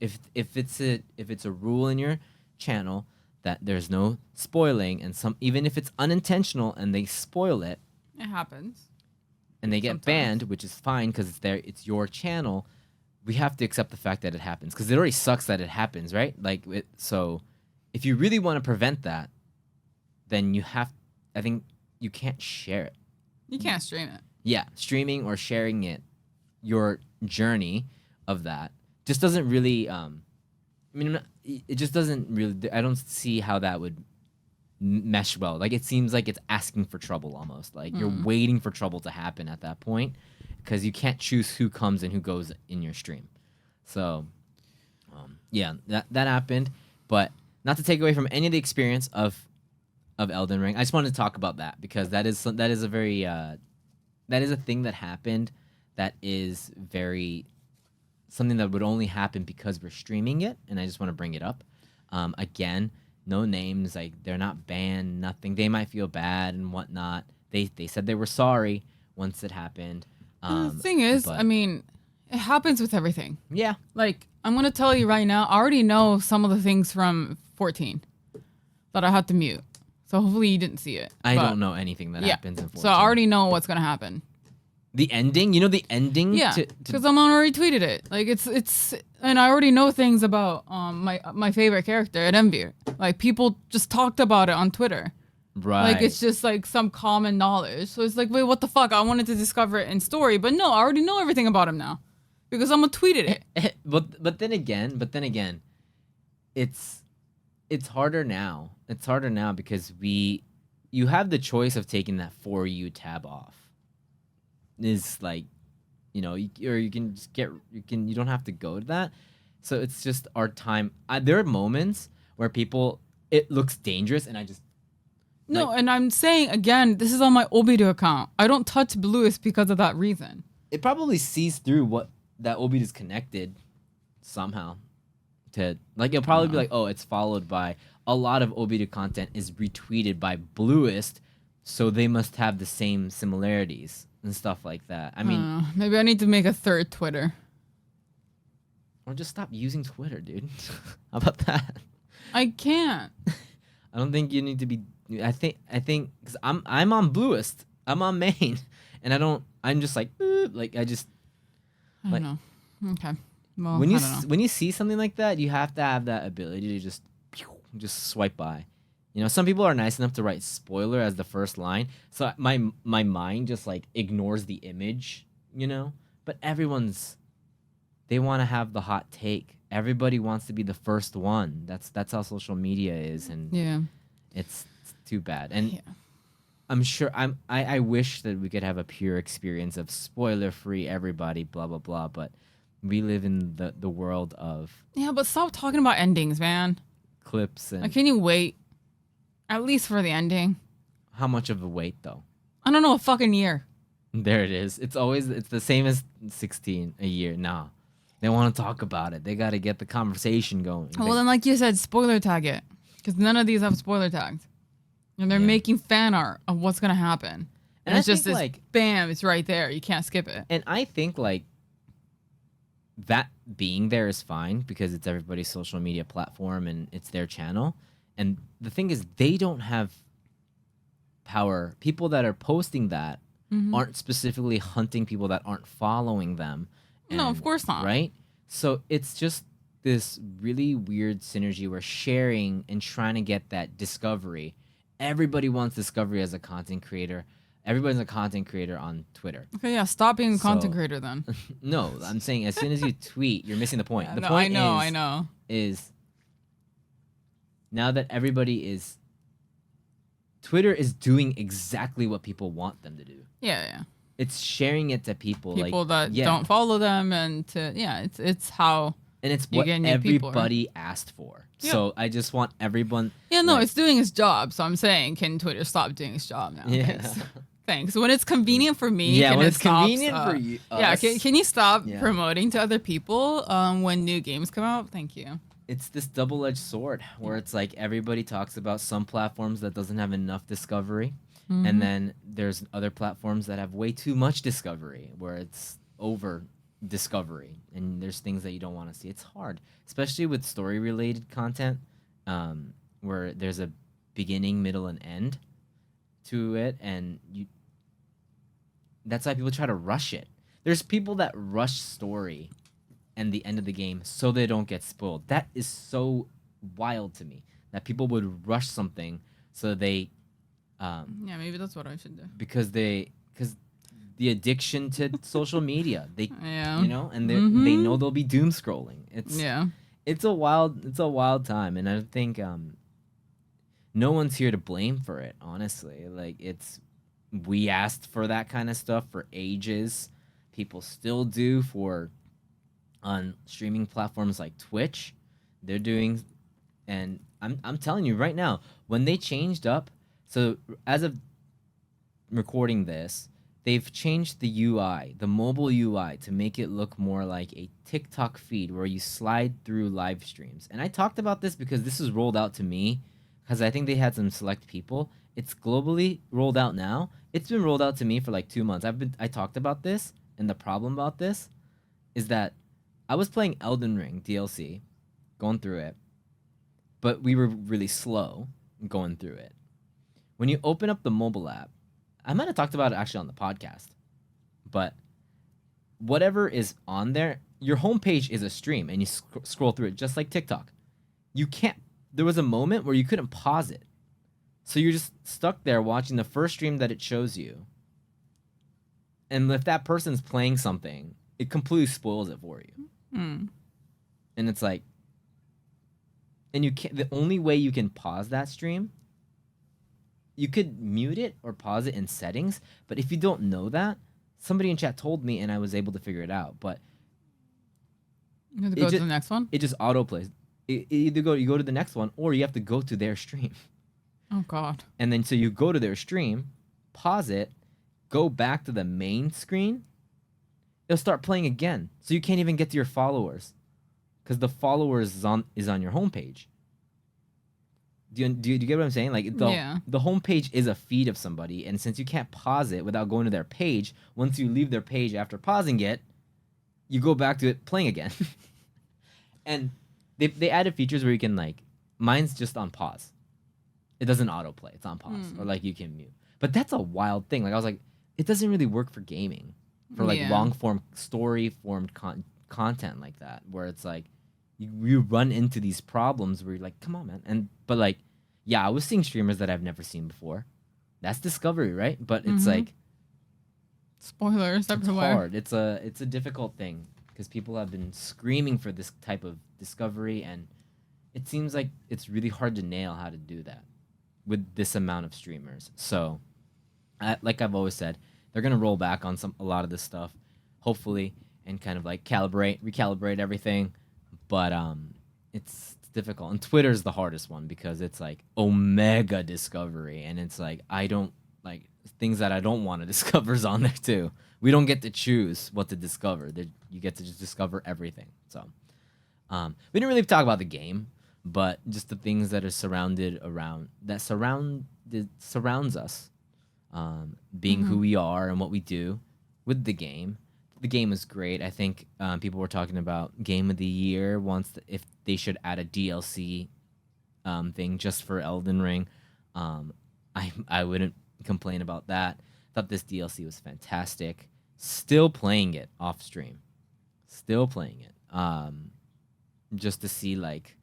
if it's a rule in your channel that there's no spoiling, and even if it's unintentional and they spoil it, it happens, and they get banned, which is fine because it's your channel. We have to accept the fact that it happens because it already sucks that it happens, right? Like, so if you really want to prevent that, then I think you can't share it. You can't stream it. Yeah, streaming or sharing it, your journey of that just doesn't really. I mean, it just doesn't really. I don't see how that would mesh well. Like, it seems like it's asking for trouble almost. Like you're waiting for trouble to happen at that point, because you can't choose who comes and who goes in your stream. So, that happened. But not to take away from any of the experience of Elden Ring, I just wanted to talk about that because that is a very that is a thing that happened that is very something that would only happen because we're streaming it, and I just want to bring it up. Again, no names, like they're not banned, nothing. They might feel bad and whatnot. They said they were sorry once it happened. The thing is, I mean, it happens with everything. Yeah. Like, I'm going to tell you right now, I already know some of the things from 14 that I had to mute. So hopefully you didn't see it. I don't know anything that happens in 14. So I already know what's going to happen. The ending? You know the ending? Yeah, because I'm already tweeted it. Like, it's and I already know things about my favorite character at Envy. Like, people just talked about it on Twitter. Right. Like, it's just like some common knowledge. So it's like, wait, what the fuck? I wanted to discover it in story, but no, I already know everything about him now because I'm gonna tweeted it. But then again, it's harder now. It's harder now because you have the choice of taking that For You tab off. Is like, or you can just you don't have to go to that. So it's just our time. There are moments where it looks dangerous, and I just No, like, and I'm saying again, this is on my Obito account. I don't touch Blluist because of that reason. it probably sees through what that Obit is connected somehow to, like, it'll probably be like, oh, it's followed by a lot of Obito content is retweeted by Blluist, so they must have the same similarities and stuff like that. I mean, Maybe I need to make a third Twitter. or just stop using Twitter, dude. How about that? I can't. I don't think you need to be. I think because I'm on Blluist. I'm on main, and I don't. I'm just like I just. I don't know. Okay. Well, When I you don't know. when you see something like that, you have to have that ability to just swipe by. You know, some people are nice enough to write spoiler as the first line, so my mind just like ignores the image. You know, but they want to have the hot take. Everybody wants to be the first one. That's how social media is, and Yeah. it's too bad. And Yeah. I'm sure I wish that we could have a pure experience of spoiler free everybody, blah blah blah, but we live in the world of Yeah, but stop talking about endings, man. clips and Like, can you wait? At least for the ending. how much of a wait though. I don't know, a fucking year. There it is. It's the same as 16 a year. Nah. They want to talk about it. They got to get the conversation going. Well, then, like you said, spoiler tag it. Because none of these have spoiler tags. And they're Yeah. making fan art of what's going to happen. And I it's just think, this, like, bam, it's right there. You can't skip it. and I think like that being there is fine because it's everybody's social media platform and it's their channel. And the thing is, they don't have power. People that are posting that aren't specifically hunting people that aren't following them. No, of course not. Right? So it's just this really weird synergy where sharing and trying to get that discovery. Everybody wants discovery as a content creator. Everybody's a content creator on Twitter. Okay, yeah, stop being a content So- creator then. No, I'm saying as soon as you tweet, you're missing the point. The No, point I know. is now that Twitter is doing exactly what people want them to do. Yeah. It's sharing it to people People like, that yeah. don't follow them it's how. And it's you what get new people, right? everybody asked for. Yeah. So I just want everyone. Yeah, no, like- it's doing its job. So I'm saying, can Twitter stop doing its job now? Yeah. Thanks. Thanks. When it's convenient for me, Yeah, can when it it's stop, convenient for you. Yeah, us. can you stop Yeah. promoting to other people when new games come out? Thank you. It's this double-edged sword where it's like everybody talks about some platforms that doesn't have enough discovery, and then there's other platforms that have way too much discovery where it's over discovery, and there's things that you don't want to see. It's hard, especially with story-related content, where there's a beginning, middle, and end to it, and that's why people try to rush it. There's people that rush story and the end of the game so they don't get spoiled. That is so wild to me that people would rush something so they Yeah, maybe that's what I should do. because the addiction to social media, they Yeah. you know, and they know they'll be doom scrolling. It's a wild time, and I think no one's here to blame for it, honestly. Like, we asked for that kind of stuff for ages. People still do on streaming platforms like Twitch. They're doing, and I'm telling you right now, when they changed up, so as of recording this, they've changed the UI, the mobile UI, to make it look more like a TikTok feed where you slide through live streams. And I talked about this because this was rolled out to me because I think they had some select people. It's globally rolled out now. It's been rolled out to me for like 2 months. I talked about this, and the problem about this is that I was playing Elden Ring DLC, going through it, but we were really slow going through it. When you open up the mobile app, I might have talked about it actually on the podcast, but whatever is on there, your homepage is a stream, and you scroll through it just like TikTok. There was a moment where you couldn't pause it. So you're just stuck there watching the first stream that it shows you. And if that person's playing something, it completely spoils it for you. And it's like, and the only way you can pause that stream, you could mute it or pause it in settings, but if you don't know that, somebody in chat told me and I was able to figure it out, but You have to go to the next one. It just auto plays. Either you go to the next one, or you have to go to their stream. Oh God. And then so you go to their stream, pause it, go back to the main screen. It'll start playing again, so you can't even get to your followers, because the followers is on your homepage. Do you get what I'm saying? Like the homepage is a feed of somebody, and since you can't pause it without going to their page, once you leave their page after pausing it, you go back to it playing again. And they added features where you can, like, mine's just on pause. It doesn't autoplay. It's on pause, or like you can mute. But that's a wild thing. Like I was like, it doesn't really work for gaming, for like long form story formed content like that, where it's like you run into these problems where you're like, come on, man. But like, yeah, I was seeing streamers that I've never seen before. That's discovery, right? But it's like spoilers everywhere. It's hard. It's a difficult thing because people have been screaming for this type of discovery, and it seems like it's really hard to nail how to do that with this amount of streamers. So, like I've always said, they're gonna roll back on a lot of this stuff, hopefully, and kind of like recalibrate everything. But it's difficult, and Twitter's the hardest one because it's like omega discovery, and it's like I don't like things that I don't want to discover's on there too. We don't get to choose what to discover. You get to just discover everything. So we didn't really talk about the game, but just the things that are surrounds us, being who we are and what we do with the game. The game is great. I think people were talking about Game of the Year if they should add a DLC thing just for Elden Ring. I wouldn't complain about that. Thought this DLC was fantastic. Still playing it off stream. Still playing it. Just to see, like,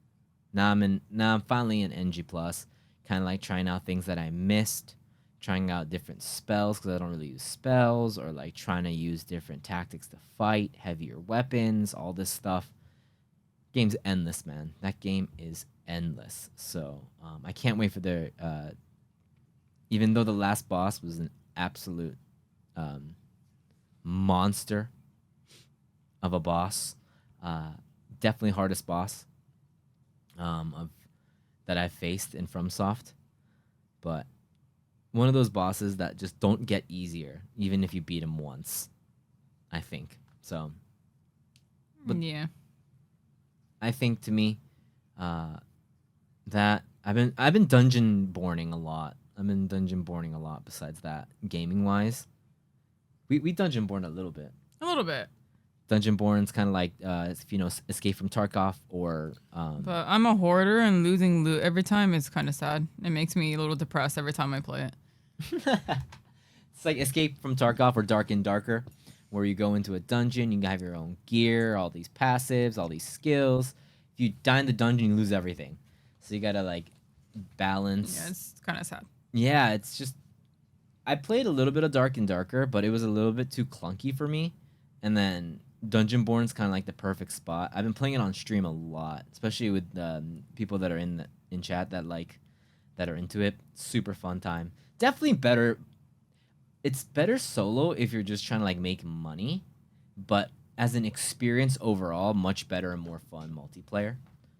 now I'm finally in NG Plus, kind of like trying out things that I missed. Trying out different spells because I don't really use spells, or like trying to use different tactics to fight, heavier weapons, all this stuff. Game's endless, man. That game is endless. So I can't wait for their. Even though the last boss was an absolute monster of a boss, definitely hardest boss that I've faced in FromSoft, but. One of those bosses that just don't get easier, even if you beat him once, I think. So, but yeah, I think to me, that I've been dungeon borning a lot. Besides that, gaming wise, we dungeon born a little bit. A little bit. Dungeon born's kind of like Escape from Tarkov or. But I'm a hoarder, and losing loot every time is kind of sad. It makes me a little depressed every time I play it. It's like Escape from Tarkov or Dark and Darker, where you go into a dungeon, you have your own gear, all these passives, all these skills. If you die in the dungeon, you lose everything. So you gotta like balance. Yeah, it's kind of sad. Yeah, it's just. I played a little bit of Dark and Darker, but it was a little bit too clunky for me. And then Dungeonborn's kind of like the perfect spot. I've been playing it on stream a lot, especially with people that are in chat that are into it. Super fun time. Definitely better. It's better solo if you're just trying to like make money, but as an experience overall, much better and more fun multiplayer.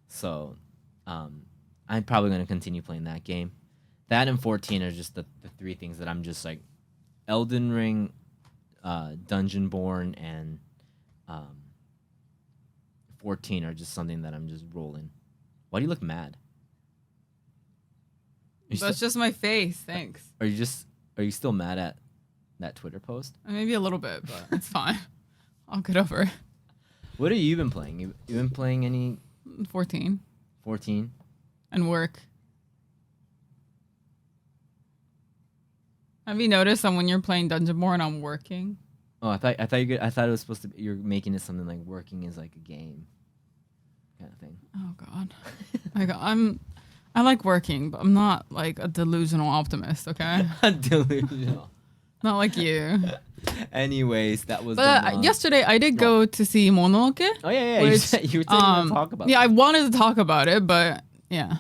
So, I'm probably gonna continue playing that game. That and 14 are just the three things that I'm just like, Elden Ring, Dungeonborn, and 14 are just something that I'm just rolling. Why do you look mad? That's just my face. Thanks. Are you still mad at that Twitter post? Maybe a little bit, but it's fine. I'll get over it. What have you been playing? You been playing any? 14. 14. And work. Have you noticed that when you're playing Dungeonborn, I'm working? Oh, I thought it was supposed to be, you're making it something like working is like a game kind of thing. Oh God. I like working, but I'm not like a delusional optimist, okay? Delusional. Not like you. Anyways, that was. But yesterday I did go to see Mononoke. Oh yeah. Which, you were going to talk about. Yeah, I wanted to talk about it, but yeah.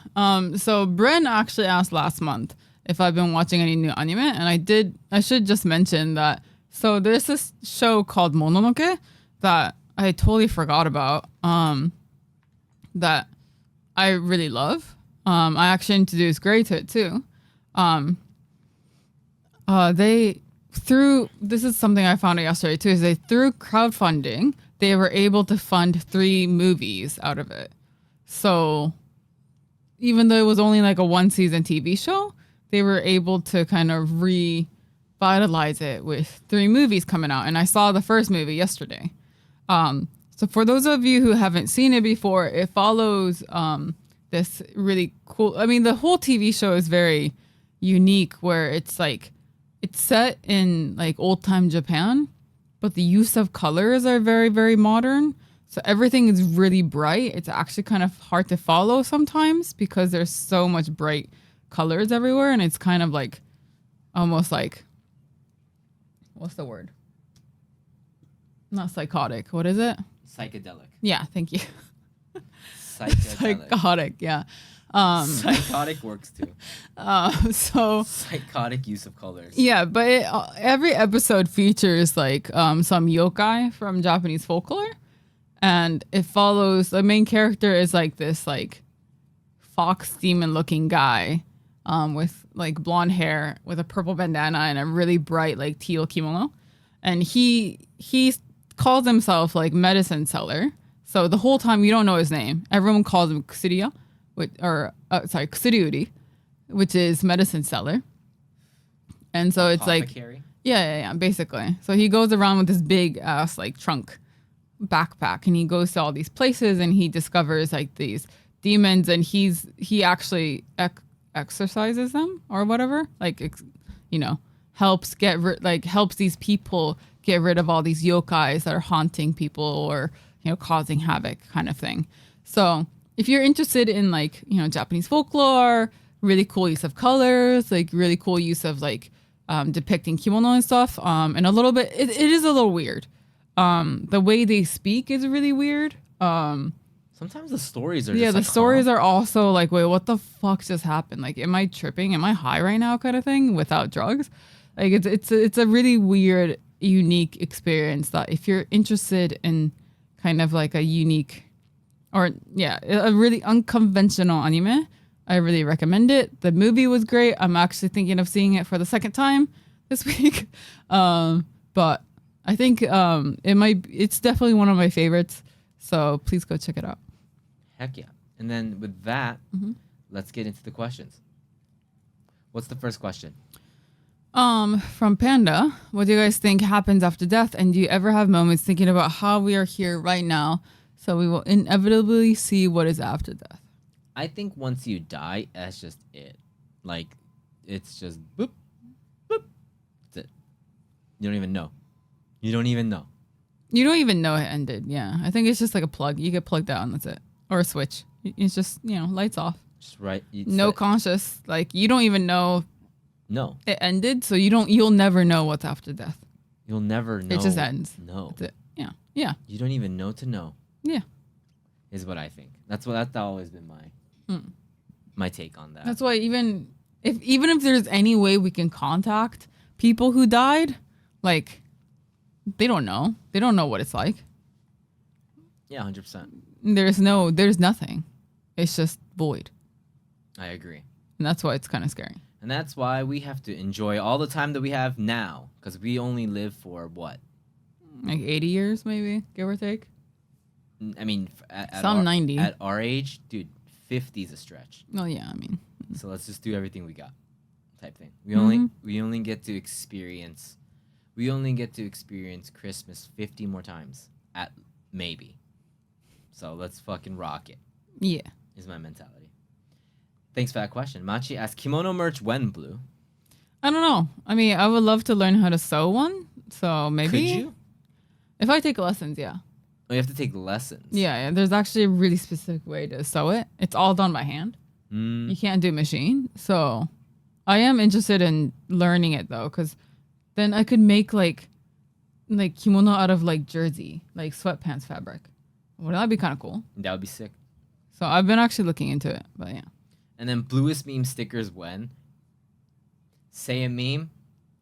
So Bren actually asked last month if I've been watching any new anime, and I did. I should just mention that. So there's this show called Mononoke that I totally forgot about that I really love. I actually introduced Gray to it too. They through this is something I found out yesterday too. Is they through crowdfunding they were able to fund 3 movies out of it. So even though it was only like a 1-season TV show, they were able to kind of revitalize it with 3 movies coming out. And I saw the first movie yesterday. So for those of you who haven't seen it before, it follows this really cool. I mean, the whole TV show is very unique, where it's like it's set in like old time Japan, but the use of colors are very, very modern. So everything is really bright. It's actually kind of hard to follow sometimes because there's so much bright colors everywhere, and it's kind of like almost like, what's the word? Not psychotic. What is it? Psychedelic. Yeah, thank you. Psychedelic. Psychotic, yeah. Psychotic works too. So Psychotic use of colors. yeah, but every episode features like some yokai from Japanese folklore, and it follows the main character is like this like fox demon looking guy with like blonde hair with a purple bandana and a really bright like teal kimono, and he calls himself like medicine seller. So the whole time you don't know his name. Everyone calls him Kusuriya, Kusuriuri, which is medicine seller. And so it's like, yeah, basically. So he goes around with this big ass like trunk backpack, and he goes to all these places, and he discovers like these demons, and he actually exorcises them or whatever, like helps helps these people get rid of all these yokais that are haunting people or causing havoc kind of thing. So if you're interested in like Japanese folklore, really cool use of colors, like really cool use of like depicting kimono and stuff, and a little bit it is a little weird. The way they speak is really weird. Sometimes the stories are just the stories are also like, wait, what the fuck just happened? Like, am I tripping? Am I high right now? Kind of thing without drugs. Like it's a really weird, unique experience that if you're interested in kind of like a unique a really unconventional anime, I really recommend it. The movie was great. I'm actually thinking of seeing it for the second time this week. But I think it's definitely one of my favorites. So please go check it out. Heck yeah. And then with that, let's get into the questions. What's the first question? From Panda, what do you guys think happens after death? And do you ever have moments thinking about how we are here right now, so we will inevitably see what is after death? I think once you die, that's just it. Like, it's just boop, boop. That's it. You don't even know. You don't even know. You don't even know it ended. Yeah. I think it's just like a plug. You get plugged out and that's it. Or a switch. It's just, lights off. Just right. No conscious. Like, you don't even know. No. It ended, so you'll never know what's after death. You'll never know. It just ends. No. That's it. Yeah. Yeah. You don't even know to know. Yeah. Is what I think. That's always been my take on that. That's why even if there's any way we can contact people who died, like, they don't know. They don't know what it's like. Yeah, 100%. There's nothing. It's just void. I agree. And that's why it's kind of scary. And that's why we have to enjoy all the time that we have now, because we only live for what? Like 80 years, maybe, give or take. I mean, at 90. At our age, dude, 50 is a stretch. Oh yeah, I mean. So let's just do everything we got, type thing. We only get to experience Christmas 50 more times at maybe. So let's fucking rock it. Yeah, is my mentality. Thanks for that question. Machi asked, kimono merch when, Blue? I don't know. I mean, I would love to learn how to sew one. So maybe. Could you? If I take lessons, yeah. Oh, you have to take lessons. Yeah. There's actually a really specific way to sew it. It's all done by hand. You can't do machine. So I am interested in learning it though, because then I could make like kimono out of like jersey, like sweatpants fabric. Well, that'd be kind of cool. That would be sick. So I've been actually looking into it, but yeah. And then Blluist meme stickers when? Say a meme,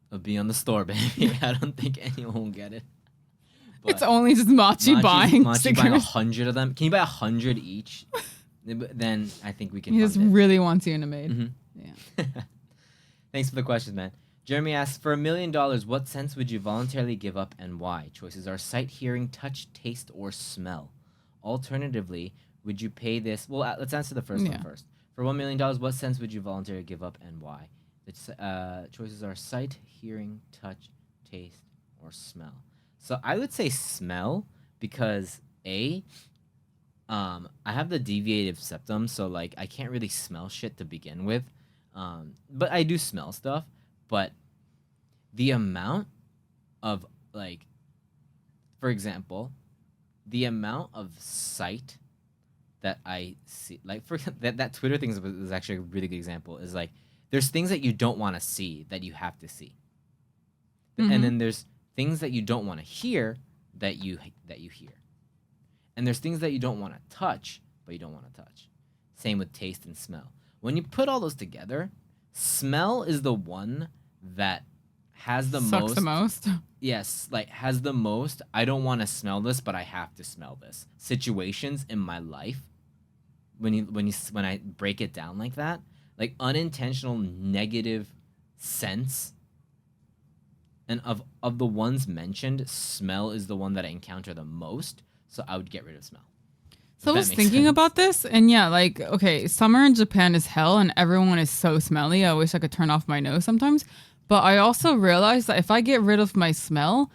it'll be on the store, baby. I don't think anyone will get it. It's only just Machi buying Machi stickers. buying 100 of them. Can you buy 100 each? Then I think we can. He just fund it. really wants you in a maid. Mhm. Yeah. Thanks for the questions, man. Jeremy asks, for $1 million, what sense would you voluntarily give up and why? Choices are sight, hearing, touch, taste, or smell. Alternatively, would you pay this? Well, let's answer the first one first. For $1 million, what sense would you voluntarily give up and why? The choices are sight, hearing, touch, taste, or smell. So I would say smell because I have the deviative septum, so like I can't really smell shit to begin with. But I do smell stuff. But the amount of like, for example, the amount of sight that I see, like for that Twitter thing is actually a really good example. Is like there's things that you don't want to see that you have to see, and then there's things that you don't want to hear that you hear, and there's things that you don't want to touch but you don't want to touch. Same with taste and smell. When you put all those together, smell is the one that has the Sucks most. the most. Yes, like has the most. I don't want to smell this, but I have to smell this. Situations in my life, when I break it down like that, like unintentional negative sense. And of the ones mentioned, smell is the one that I encounter the most. So I would get rid of smell. So I was thinking about this, and yeah, like, okay, summer in Japan is hell, and everyone is so smelly. I wish I could turn off my nose sometimes. But I also realized that if I get rid of my smell,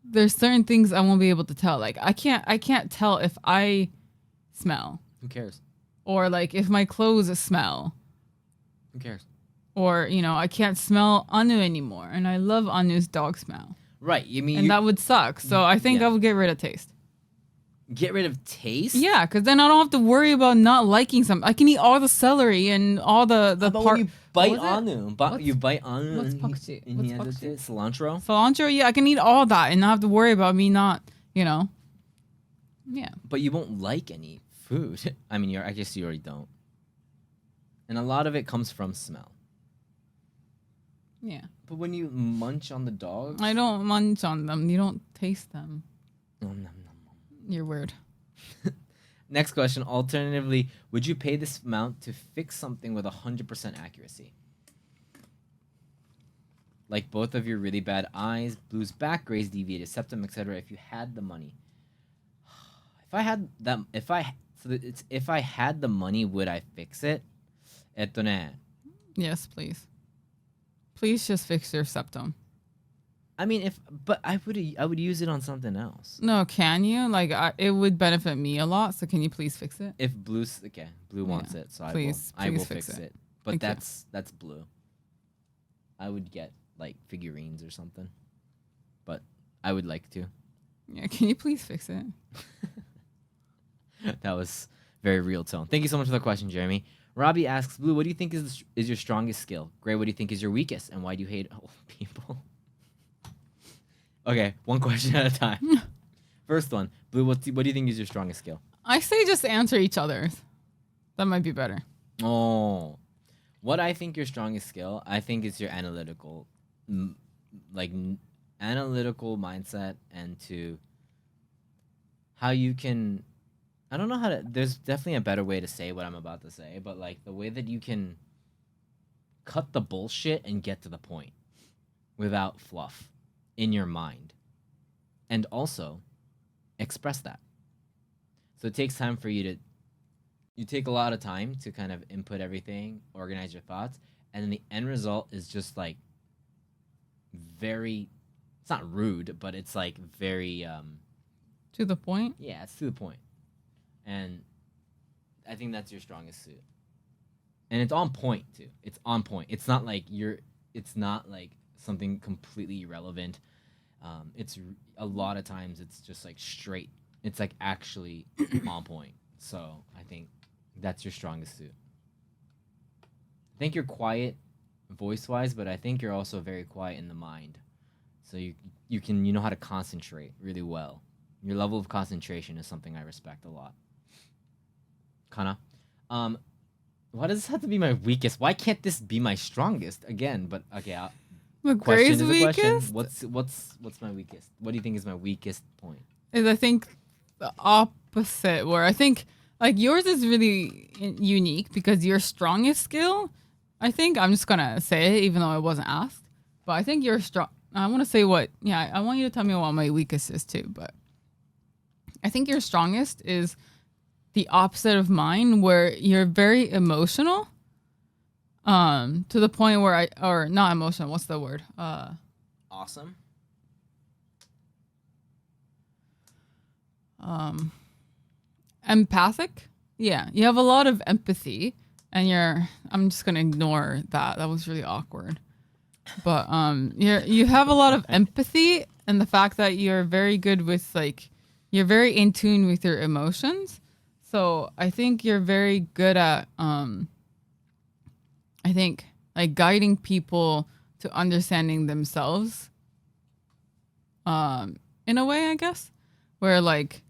there's certain things I won't be able to tell. Like, I can't tell if I smell. Who cares? Or, like, if my clothes smell. Who cares? Or, you know, I can't smell Anu anymore, and I love Anu's dog smell. Right, you mean... And that would suck. So I think I would get rid of taste. Get rid of taste? Yeah, because then I don't have to worry about not liking something. I can eat all the celery and all the But when you bite Anu, you bite Anu what's and pakchi? he What's has pakchi? it, cilantro. Cilantro, yeah, I can eat all that and not have to worry about me not, you know. Yeah. But you won't like any food. I mean, I guess you already don't. And a lot of it comes from smell. Yeah. But when you munch on the dogs... I don't munch on them. You don't taste them. Nom, nom, nom. You're weird. Next question. Alternatively, would you pay this amount to fix something with 100% accuracy? Like both of your really bad eyes, Blue's back, Gray's deviated septum, etc. If you had the money. If I had that, if I had the money, would I fix it? Yes, please. Please just fix your septum. I mean, but I would use it on something else. No, can you? Like, it would benefit me a lot. So can you please fix it? If Blue wants it, so I will fix it. But that's Blue. I would get like figurines or something, but I would like to. Yeah, can you please fix it? That was very real tone. Thank you so much for the question, Jeremy. Robbie asks, Blue, what do you think is your strongest skill? Gray, what do you think is your weakest, and why do you hate old people? Okay, one question at a time. First one, Blue, what do you think is your strongest skill? I say just answer each other's. That might be better. Oh, what I think your strongest skill, I think is your analytical mindset, and to how you can, I don't know how to, there's definitely a better way to say what I'm about to say, but like the way that you can cut the bullshit and get to the point without fluff in your mind, and also express that. So it takes time for you take a lot of time to kind of input everything, organize your thoughts, and then the end result is just like very, it's not rude, but it's like very To the point? yeah, it's to the point. And I think that's your strongest suit. And it's on point too. It's on point. It's not like something completely irrelevant. It's a lot of times it's just like straight. It's like actually on point. So I think that's your strongest suit. I think you're quiet voice-wise, but I think you're also very quiet in the mind. So you know how to concentrate really well. Your level of concentration is something I respect a lot. Kana, why does this have to be my weakest? Why can't this be my strongest again? But okay, Gray's weakest? What's my weakest? What do you think is my weakest point? is I think the opposite, where I think like yours is really unique because your strongest skill, I think I'm just gonna say it even though I wasn't asked, but I think you're strong. I want to say what, yeah, I want you to tell me what my weakest is too, but I think your strongest is the opposite of mine, where you're very emotional, to the point where or not emotional, what's the word? Awesome. Empathic. Yeah, you have a lot of empathy, and I'm just gonna ignore that. That was really awkward. But you have a lot of empathy, and the fact that you're very good with like, you're very in tune with your emotions. So I think you're very good at I think like guiding people to understanding themselves. In a way, I guess, where like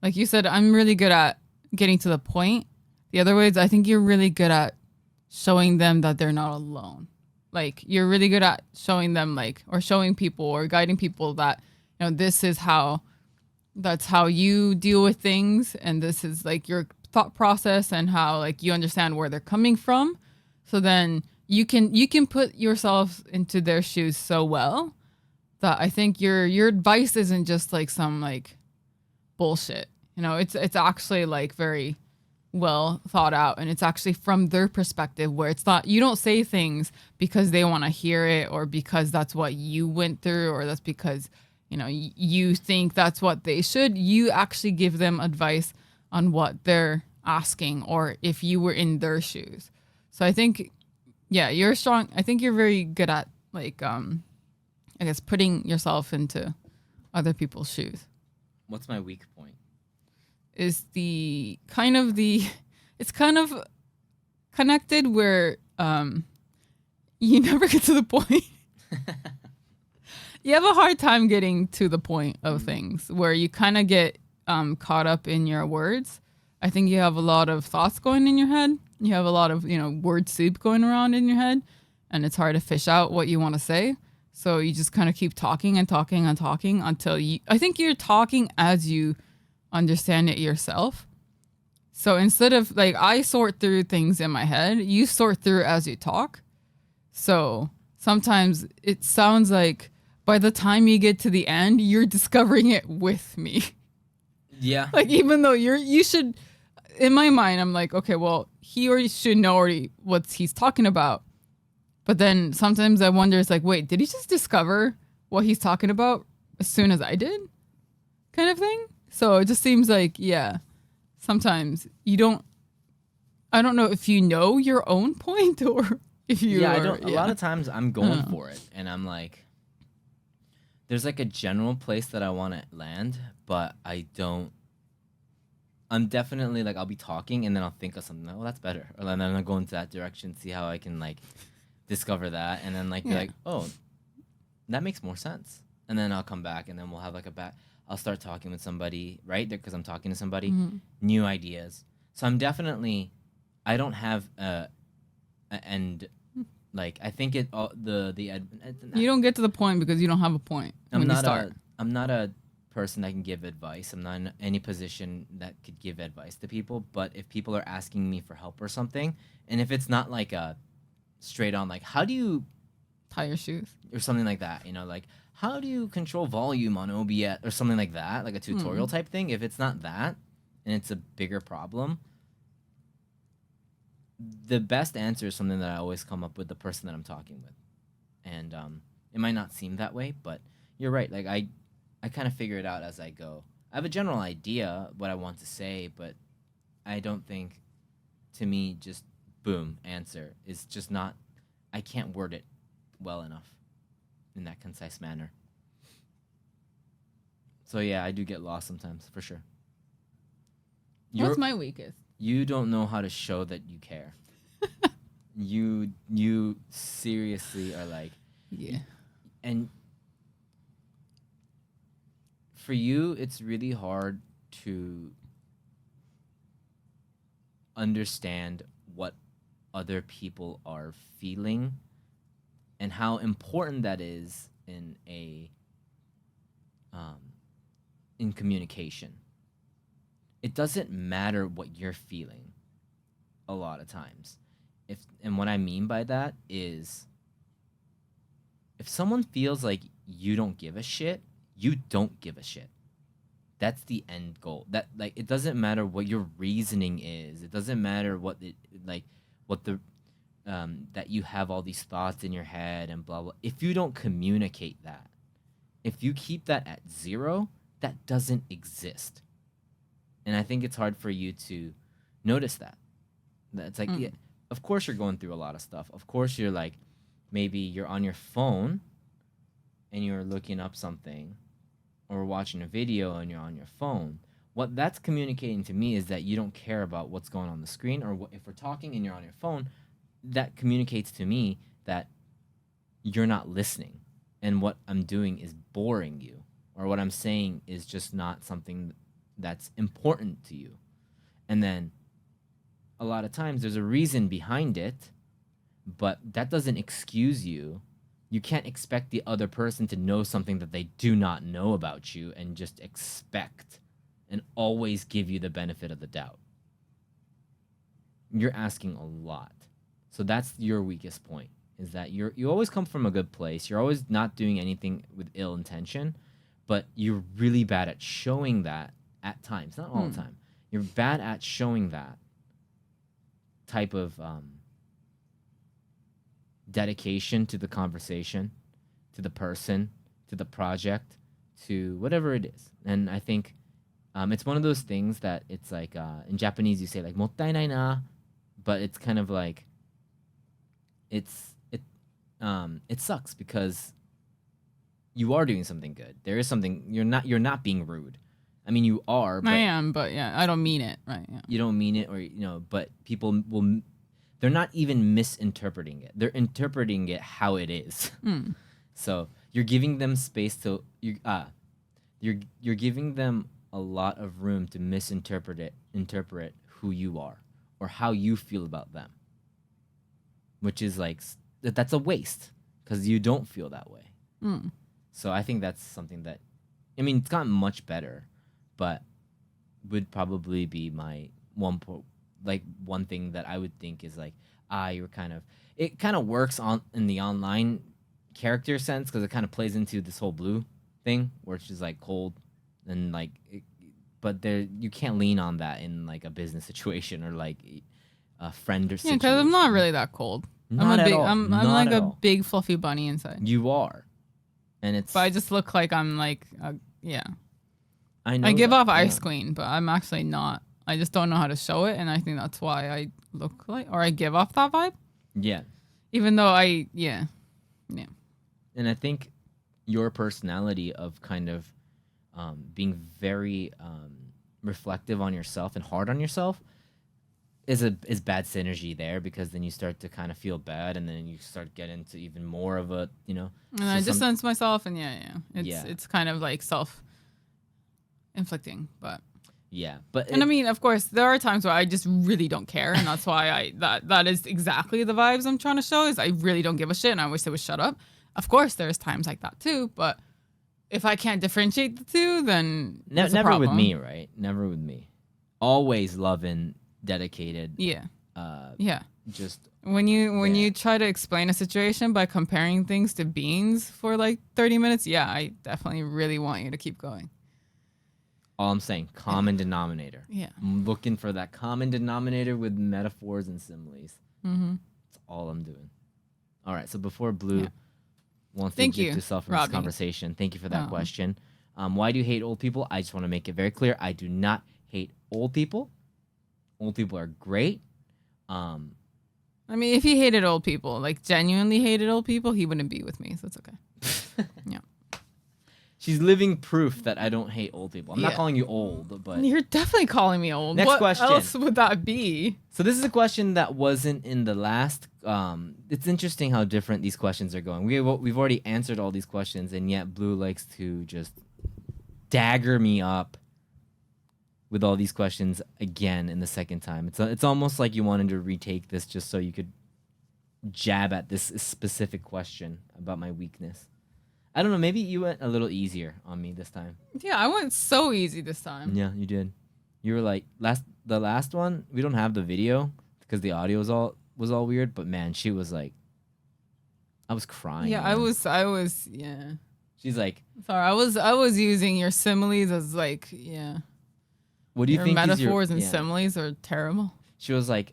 you said, I'm really good at getting to the point. The other ways, I think you're really good at showing them that they're not alone. Like you're really good at showing them like, or showing people or guiding people that, you know, that's how you deal with things, and this is like your thought process and how like you understand where they're coming from. So then you can put yourself into their shoes so well that I think your advice isn't just like some like bullshit. You know, it's actually like very well thought out, and it's actually from their perspective, where it's not, you don't say things because they want to hear it or because that's what you went through or that's because, you know, you think that's what they should. You actually give them advice on what they're asking, or if you were in their shoes. So I think, yeah, you're strong. I think you're very good at like I guess putting yourself into other people's shoes. What's my weak point? Is the kind of the it's kind of connected, where you never get to the point. You have a hard time getting to the point of things, where you kind of get caught up in your words. I think you have a lot of thoughts going in your head. You have a lot of, you know, word soup going around in your head, and it's hard to fish out what you want to say. So you just kind of keep talking and talking and talking until I think you're talking as you understand it yourself. So instead of like, I sort through things in my head, you sort through as you talk. So sometimes it sounds like by the time you get to the end, you're discovering it with me. Yeah. Like, even though you should, in my mind, I'm like, okay, well, he already should know already what he's talking about. But then sometimes I wonder, it's like, wait, did he just discover what he's talking about as soon as I did? Kind of thing. So it just seems like, yeah, sometimes I don't know if you know your own point or if you Yeah, are, I don't. A yeah. lot of times I'm going for it, and I'm like, there's like a general place that I want to land, but I don't. I'm definitely like, I'll be talking and then I'll think of something. Like, oh, that's better, or then I'll go into that direction, see how I can like discover that, and then like be Yeah. like, oh, that makes more sense, and then I'll come back and then we'll have like I'll start talking with somebody right there because I'm talking to somebody, new ideas. So I'm definitely, I don't have a end. Like I think it all You don't get to the point because you don't have a point when you start. I'm not a person that can give advice. I'm not in any position that could give advice to people. But if people are asking me for help or something, and if it's not like a straight on like, how do you Tie your shoes. or something like that, you know, like how do you control volume on OBS or something like that, like a tutorial type thing. If it's not that and it's a bigger problem, the best answer is something that I always come up with the person that I'm talking with. And it might not seem that way, but you're right. Like I kind of figure it out as I go. I have a general idea what I want to say, but I don't think, to me, just boom, answer is just not, I can't word it well enough in that concise manner. So yeah, I do get lost sometimes, for sure. What's my weakest? You don't know how to show that you care. You seriously are like, Yeah. and for you, it's really hard to understand what other people are feeling and how important that is in communication. It doesn't matter what you're feeling a lot of times. And what I mean by that is, if someone feels like you don't give a shit, you don't give a shit. That's the end goal. That, like, it doesn't matter what your reasoning is. It doesn't matter what that you have all these thoughts in your head and blah blah. If you don't communicate that, if you keep that at zero, that doesn't exist. And I think it's hard for you to notice that. It's like, yeah, of course you're going through a lot of stuff. Of course you're like, maybe you're on your phone and you're looking up something or watching a video and you're on your phone. What that's communicating to me is that you don't care about what's going on the screen, or if we're talking and you're on your phone, that communicates to me that you're not listening and what I'm doing is boring you, or what I'm saying is just not something that's important to you. And then a lot of times there's a reason behind it, but that doesn't excuse you. You can't expect the other person to know something that they do not know about you and just expect and always give you the benefit of the doubt. You're asking a lot. So that's your weakest point, is that you always come from a good place. You're always not doing anything with ill intention, but you're really bad at showing that at times, not all the time. You're bad at showing that type of dedication to the conversation, to the person, to the project, to whatever it is. And I think it's one of those things that it's like, in Japanese you say like "mottai na," but it's kind of like it sucks because you are doing something good. There is something, you're not being rude. I mean, you are. But I am, but yeah, I don't mean it, right? Yeah. You don't mean it, or but people will. They're not even misinterpreting it. They're interpreting it how it is. So you're giving them space to you're giving them a lot of room to interpret who you are or how you feel about them, which is like that's a waste because you don't feel that way. So I think that's something that, I mean, it's gotten much better, but would probably be my one thing that I would think is like, you're it kind of works in the online character sense because it kind of plays into this whole blue thing where it's just like cold and like, but there you can't lean on that in like a business situation or like a friend or situation. Yeah, because I'm not really that cold. Not at all. I'm Not like at a all. big fluffy bunny inside. You are, and it's. But I just look like I'm like, yeah. I know. I give off yeah. ice queen, but I'm actually not. I just don't know how to show it, and I think that's why I look like, or I give off that vibe. Yeah. Even though yeah. And I think your personality of kind of being very reflective on yourself and hard on yourself is bad synergy there, because then you start to kind of feel bad, and then you start getting into even more of a, And I distance myself, and Yeah. it's kind of like self-inflicting, but. Yeah, but And I mean, of course, there are times where I just really don't care, and that's why that is exactly the vibes I'm trying to show. Is I really don't give a shit, and I wish they would shut up. Of course, there's times like that too, but if I can't differentiate the two, then there's a never with problem. me, right? Never with me. Always loving, dedicated. Yeah. Yeah. Just When you try to explain a situation by comparing things to beans for like 30 minutes, yeah, I definitely really want you to keep going. all I'm saying, common denominator. Yeah. I'm looking for that common denominator with metaphors and similes. Mm-hmm. That's all I'm doing. All right. So before Blue wants Thank to get you, to self in this Robbie. conversation, thank you for that question. Why do you hate old people? I just want to make it very clear. I do not hate old people. Old people are great. I mean, if he hated old people, like genuinely hated old people, he wouldn't be with me. So it's okay. Yeah. She's living proof that I don't hate old people. I'm not Yeah. calling you old, but You're definitely calling me old. Next what question. else would that be? so this is a question that wasn't in the last. It's interesting how different these questions are going. We've already answered all these questions, and yet Blue likes to just dagger me up with all these questions again in the second time. It's almost like you wanted to retake this just so you could jab at this specific question about my weakness. I don't know. Maybe you went a little easier on me this time. Yeah, I went so easy this time. Yeah, you did. You were like the last one. We don't have the video because the audio was all weird. But man, she was like, I was crying. Yeah, Man. I was, yeah. She's like, Sorry, I was using your similes as like, yeah. what do you Your think? metaphors and yeah. similes are terrible. She was like,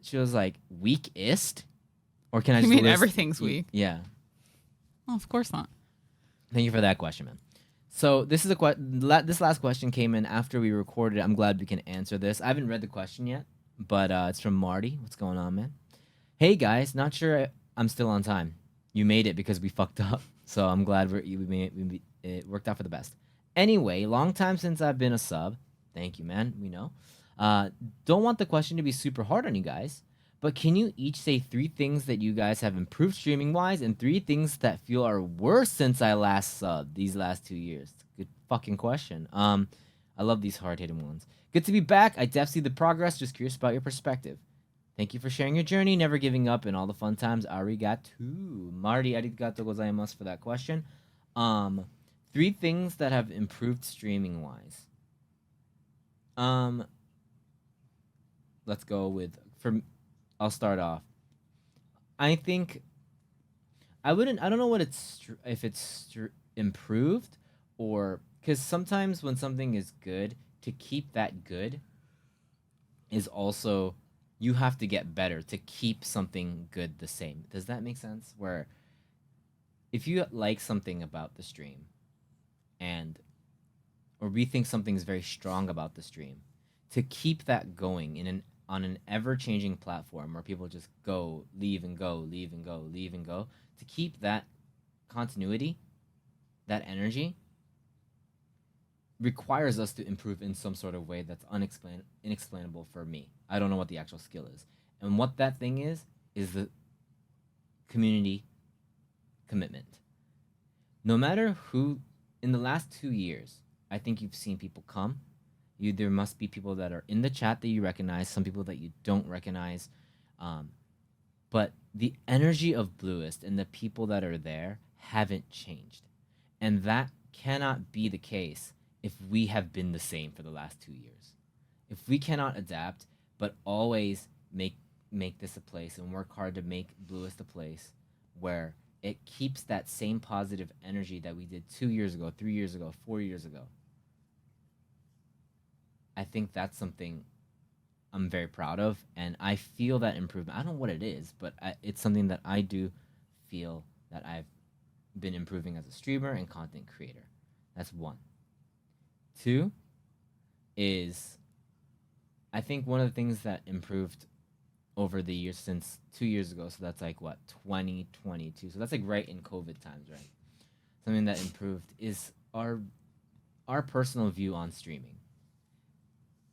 She was like, weakest, or can I? You Just mean list, everything's weak? Yeah. Oh, of course not. Thank you for that question, man. So this is this last question came in after we recorded it. I'm glad we can answer this. I haven't read the question yet, but it's from Marty. What's going on, man? Hey guys, not sure I'm still on time. You made it because we fucked up, so I'm glad it worked out for the best. Anyway, long time since I've been a sub. Thank you, man. We know. Don't want the question to be super hard on you guys, but can you each say 3 things that you guys have improved streaming wise and 3 things that feel are worse since I last subbed these last 2 years? Good fucking question. I love these hard hitting ones. Good to be back. I def see the progress. Just curious about your perspective. Thank you for sharing your journey, never giving up, and all the fun times. Arigato. Marty, arigato gozaimasu for that question. 3 things that have improved streaming wise. Let's go with I'll start off. I think I don't know what if it's improved or because sometimes when something is good, to keep that good is also you have to get better to keep something good the same. Does that make sense? Where if you like something about the stream or we think something's very strong about the stream, to keep that going on an ever-changing platform where people just leave and go, to keep that continuity, that energy, requires us to improve in some sort of way that's inexplainable for me. I don't know what the actual skill is. And what that thing is the community commitment. No matter who, in the last 2 years, I think you've seen people come. There must be people that are in the chat that you recognize, some people that you don't recognize. But the energy of Blluist and the people that are there haven't changed. And that cannot be the case if we have been the same for the last 2 years. If we cannot adapt, but always make this a place and work hard to make Blluist a place where it keeps that same positive energy that we did 2 years ago, 3 years ago, 4 years ago, I think that's something I'm very proud of, and I feel that improvement. I don't know what it is, but it's something that I do feel that I've been improving as a streamer and content creator. That's 1. 2 is I think one of the things that improved over the years since 2 years ago, so that's like what, 2022. So that's like right in COVID times, right? Something that improved is our personal view on streaming.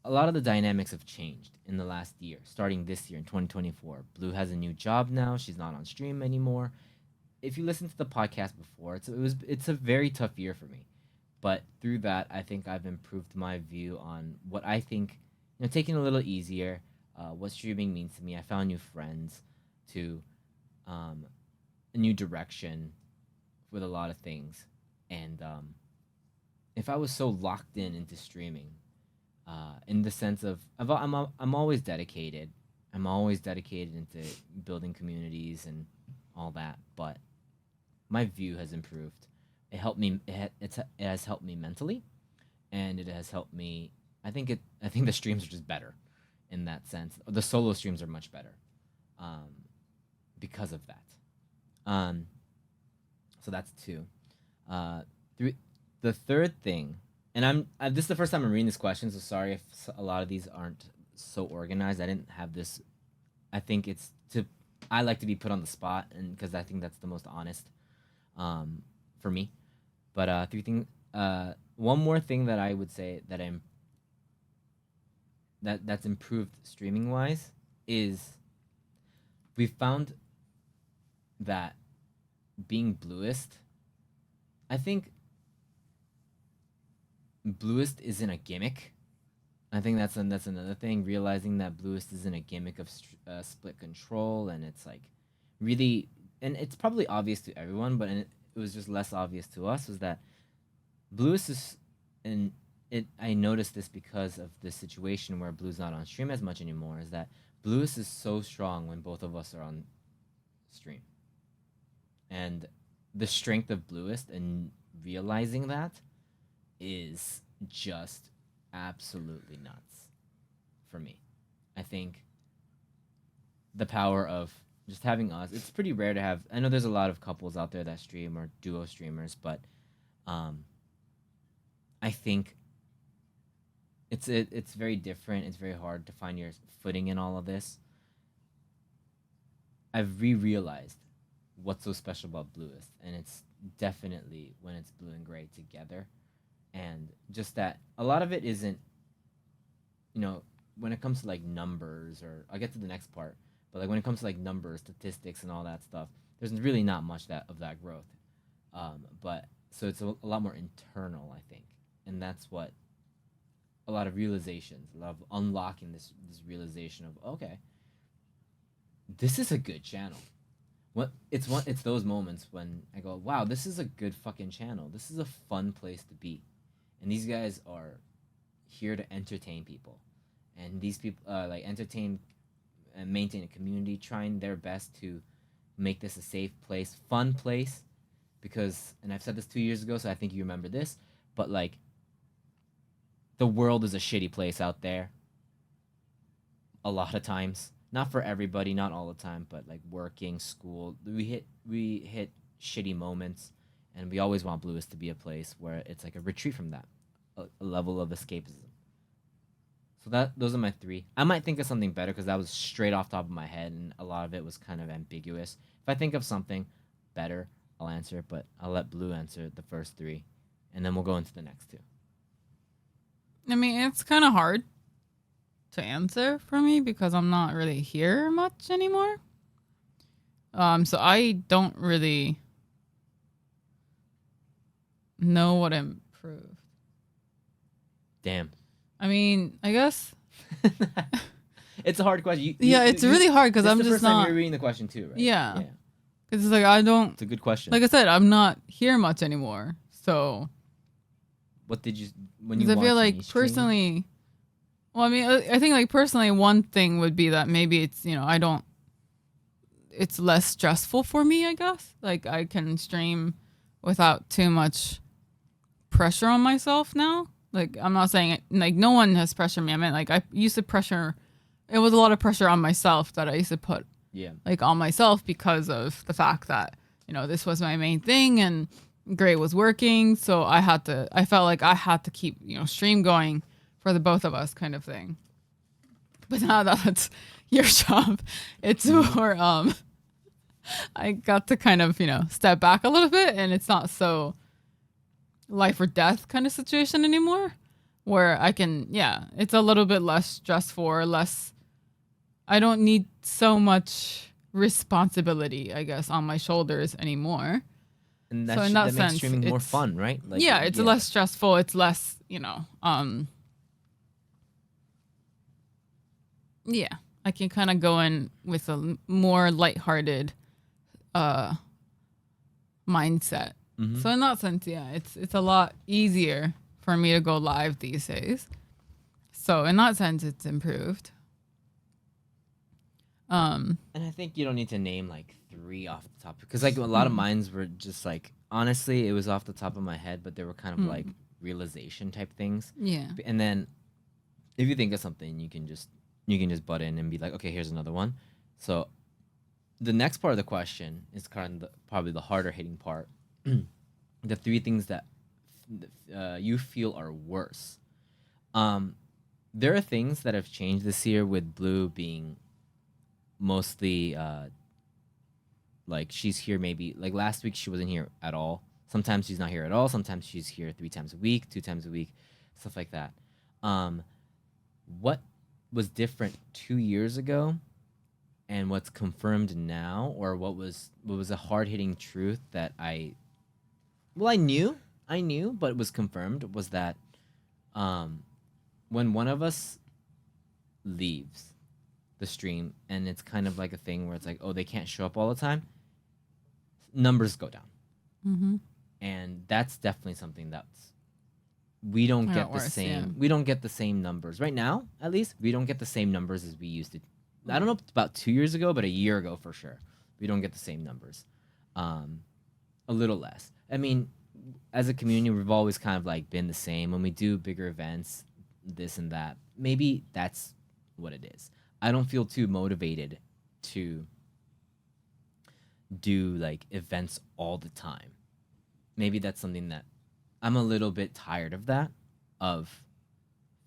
A lot of the dynamics have changed in the last year, starting this year in 2024. Blue has a new job now. She's not on stream anymore. If you listened to the podcast before, it's a very tough year for me. But through that, I think I've improved my view on what I think, taking a little easier, what streaming means to me. I found new friends, to a new direction with a lot of things. And if I was so locked into streaming, in the sense of I'm always dedicated. I'm always dedicated into building communities and all that. But my view has improved. It helped me. It has helped me mentally, and it has helped me. I think the streams are just better, in that sense. The solo streams are much better, because of that. So that's 2. 3. The third thing. And this is the first time I'm reading this question, so sorry if a lot of these aren't so organized. I didn't have this. I think I like to be put on the spot, and because I think that's the most honest, for me. But 3 things. One more thing that I would say that's improved streaming wise is we found that being Blluist, I think Blluist isn't a gimmick. I think that's another thing. Realizing that Blluist isn't a gimmick of split control, and it's like really, and it's probably obvious to everyone. But it was just less obvious to us was that Blluist is, and I noticed this because of the situation where Blue's not on stream as much anymore. Is that Blluist is so strong when both of us are on stream, and the strength of Blluist and realizing that is just absolutely nuts for me. I think the power of just having us. It's pretty rare to have. I know there's a lot of couples out there that stream or duo streamers, but I think it's very different. It's very hard to find your footing in all of this. I've realized what's so special about Blluist, and it's definitely when it's blue and gray together, and just that a lot of it isn't, when it comes to like numbers, or I'll get to the next part, but like when it comes to like numbers, statistics, and all that stuff, there's really not much of that growth, but so it's a lot more internal, I think, and that's what a lot of realizations, a lot of unlocking this realization of, okay, this is a good channel. It's those moments when I go, wow, this is a good fucking channel. This is a fun place to be, and these guys are here to entertain people, and these people like entertain and maintain a community, trying their best to make this a safe place, fun place, because, and I've said this 2 years ago, so I think you remember this, but like, the world is a shitty place out there. A lot of times, not for everybody, not all the time, but like working, school, we hit shitty moments, and we always want Blluist to be a place where it's like a retreat from that, a level of escapism. So those are my three. I might think of something better because that was straight off the top of my head, and a lot of it was kind of ambiguous. If I think of something better, I'll answer, but I'll let Blue answer the first three, and then we'll go into the next two. I mean, it's kind of hard to answer for me because I'm not really here much anymore. So I don't really know what improved. Damn. I mean, I guess it's a hard question. It's really hard because I'm the just first time not. you're reading the question too, right? Yeah. Because it's like I don't. It's a good question. Like I said, I'm not here much anymore. So. What did you when you? I feel like personally. Well, I mean, I think like personally, one thing would be that maybe it's I don't. It's less stressful for me, I guess. Like I can stream without too much pressure on myself now. Like I'm not saying it, like no one has pressured me. I mean, like I used to pressure. It was a lot of pressure on myself that I used to put. Yeah. Like on myself because of the fact that this was my main thing and Gray was working, so I felt like I had to keep stream going for the both of us kind of thing. But now that it's your job, it's more I got to kind of step back a little bit, and it's not so life or death kind of situation anymore, where I can it's a little bit less stressful, or less. I don't need so much responsibility, I guess, on my shoulders anymore. And that makes streaming more fun, right? Like, it's less stressful. It's less, I can kind of go in with a more lighthearted mindset. Mm-hmm. So in that sense, it's a lot easier for me to go live these days. So in that sense, it's improved. And I think you don't need to name like three off the top, because like a lot of mines were just like, honestly, it was off the top of my head, but they were kind of like realization type things. Yeah. And then if you think of something, you can just butt in and be like, okay, here's another one. So the next part of the question is kind of probably the harder hitting part. The three things that you feel are worse. There are things that have changed this year, with Blue being mostly like she's here maybe like last week she wasn't here at all. Sometimes she's not here at all. Sometimes she's here 3 times a week, 2 times a week, stuff like that. What was different 2 years ago, and what's confirmed now, or what was a hard-hitting truth that I knew, but it was confirmed, was that when one of us leaves the stream, and it's kind of like a thing where it's like, oh, they can't show up all the time, numbers go down. Mm-hmm. And that's definitely something that's we don't get the Worse, same yeah. we don't get the same numbers right now. At least we don't get the same numbers as we used to. I don't know about 2 years ago, but a year ago for sure, we don't get the same numbers. Um, a little less. I mean, as a community, we've always kind of like been the same. When we do bigger events, this and that, maybe that's what it is. I don't feel too motivated to do like events all the time. Maybe that's something that I'm a little bit tired of that, of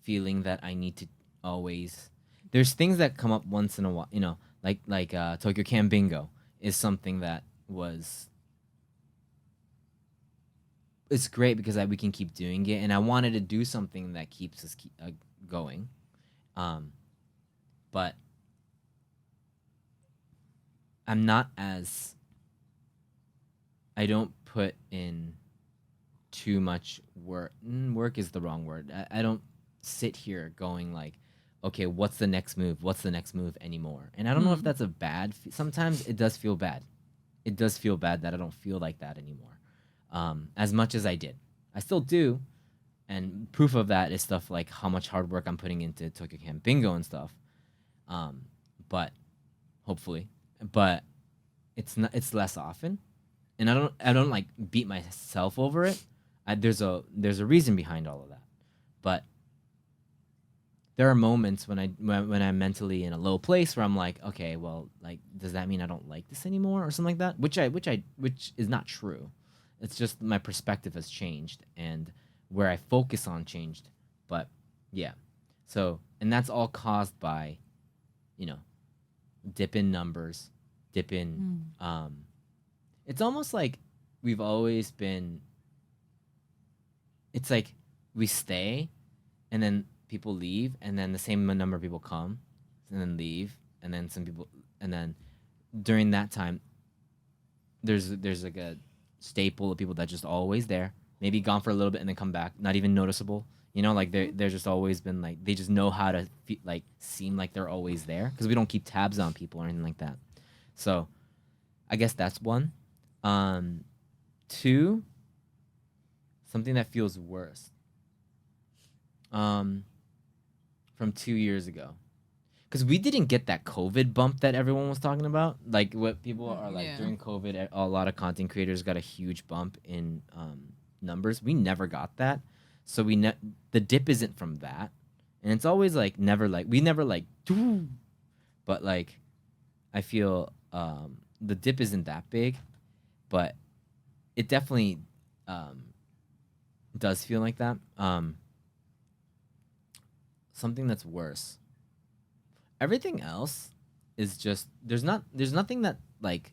feeling that I need to always. There's things that come up once in a while, like Tokyo Cam Bingo is something that was. It's great because we can keep doing it, and I wanted to do something that keeps us going, um, but I'm not as. I don't put in too much work. Work is the wrong word. I don't sit here going like, okay, what's the next move? What's the next move anymore? And I don't know if that's a bad. Sometimes it does feel bad. It does feel bad that I don't feel like that anymore, as much as I did. I still do, and proof of that is stuff like how much hard work I'm putting into Tokyo Camp Bingo and stuff. But hopefully, but it's not. It's less often, and I don't like beat myself over it. There's a reason behind all of that, but there are moments when I'm mentally in a low place where I'm like, okay, well, like, does that mean I don't like this anymore or something like that? Which is not true. It's just my perspective has changed and where I focus on changed. But yeah, so and that's all caused by, you know, dip in numbers, dip in. It's almost like we've always been. It's like we stay, and then people leave, and then the same number of people come, and then leave, and then some people, and then during that time, there's like a staple of people that just always there, maybe gone for a little bit and then come back, not even noticeable. Like they're just always been like they just know how to like seem like they're always there because we don't keep tabs on people or anything like that. So, I guess that's one. Two, something that feels worse. From 2 years ago, because we didn't get that COVID bump that everyone was talking about. Like what people are like Yeah. during COVID, a lot of content creators got a huge bump in numbers. We never got that, so the dip isn't from that, and it's always like never like we never like, but like I feel the dip isn't that big, but it definitely does feel like that. Something that's worse. Everything else is just there's nothing that like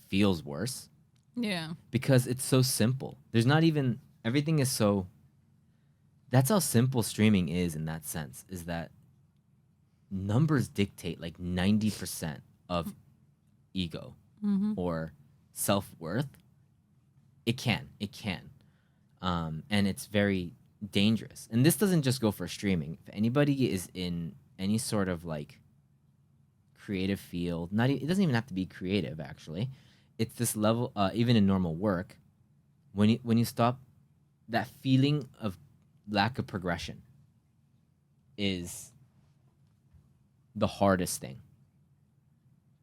feels worse Yeah. because it's so simple. There's not even everything is so that's how simple streaming is in that sense is that numbers dictate like 90% of ego or self-worth. It can. And it's very dangerous. And this doesn't just go for streaming. If anybody is in any sort of like creative field, it doesn't even have to be creative actually. It's this level even in normal work when you stop that feeling of lack of progression is the hardest thing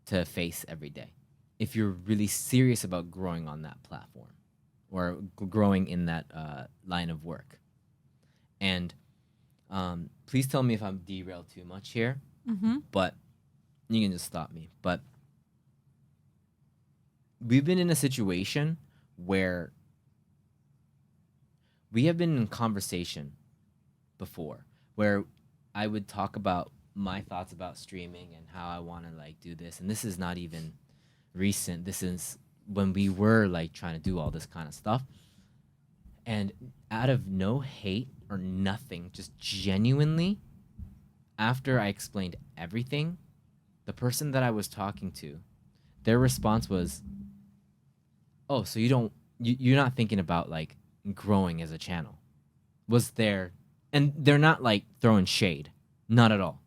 to face every day if you're really serious about growing on that platform or growing in that line of work. And please tell me if I'm derailed too much here, but you can just stop me. But we've been in a situation where we have been in conversation before where I would talk about my thoughts about streaming and how I want to like do this. And this is not even recent. This is when we were like trying to do all this kind of stuff. And out of no hate or nothing, just genuinely, after I explained everything, the person that I was talking to, their response was, "Oh, so you're not thinking about like growing as a channel?" Was there, and they're not like throwing shade, not at all.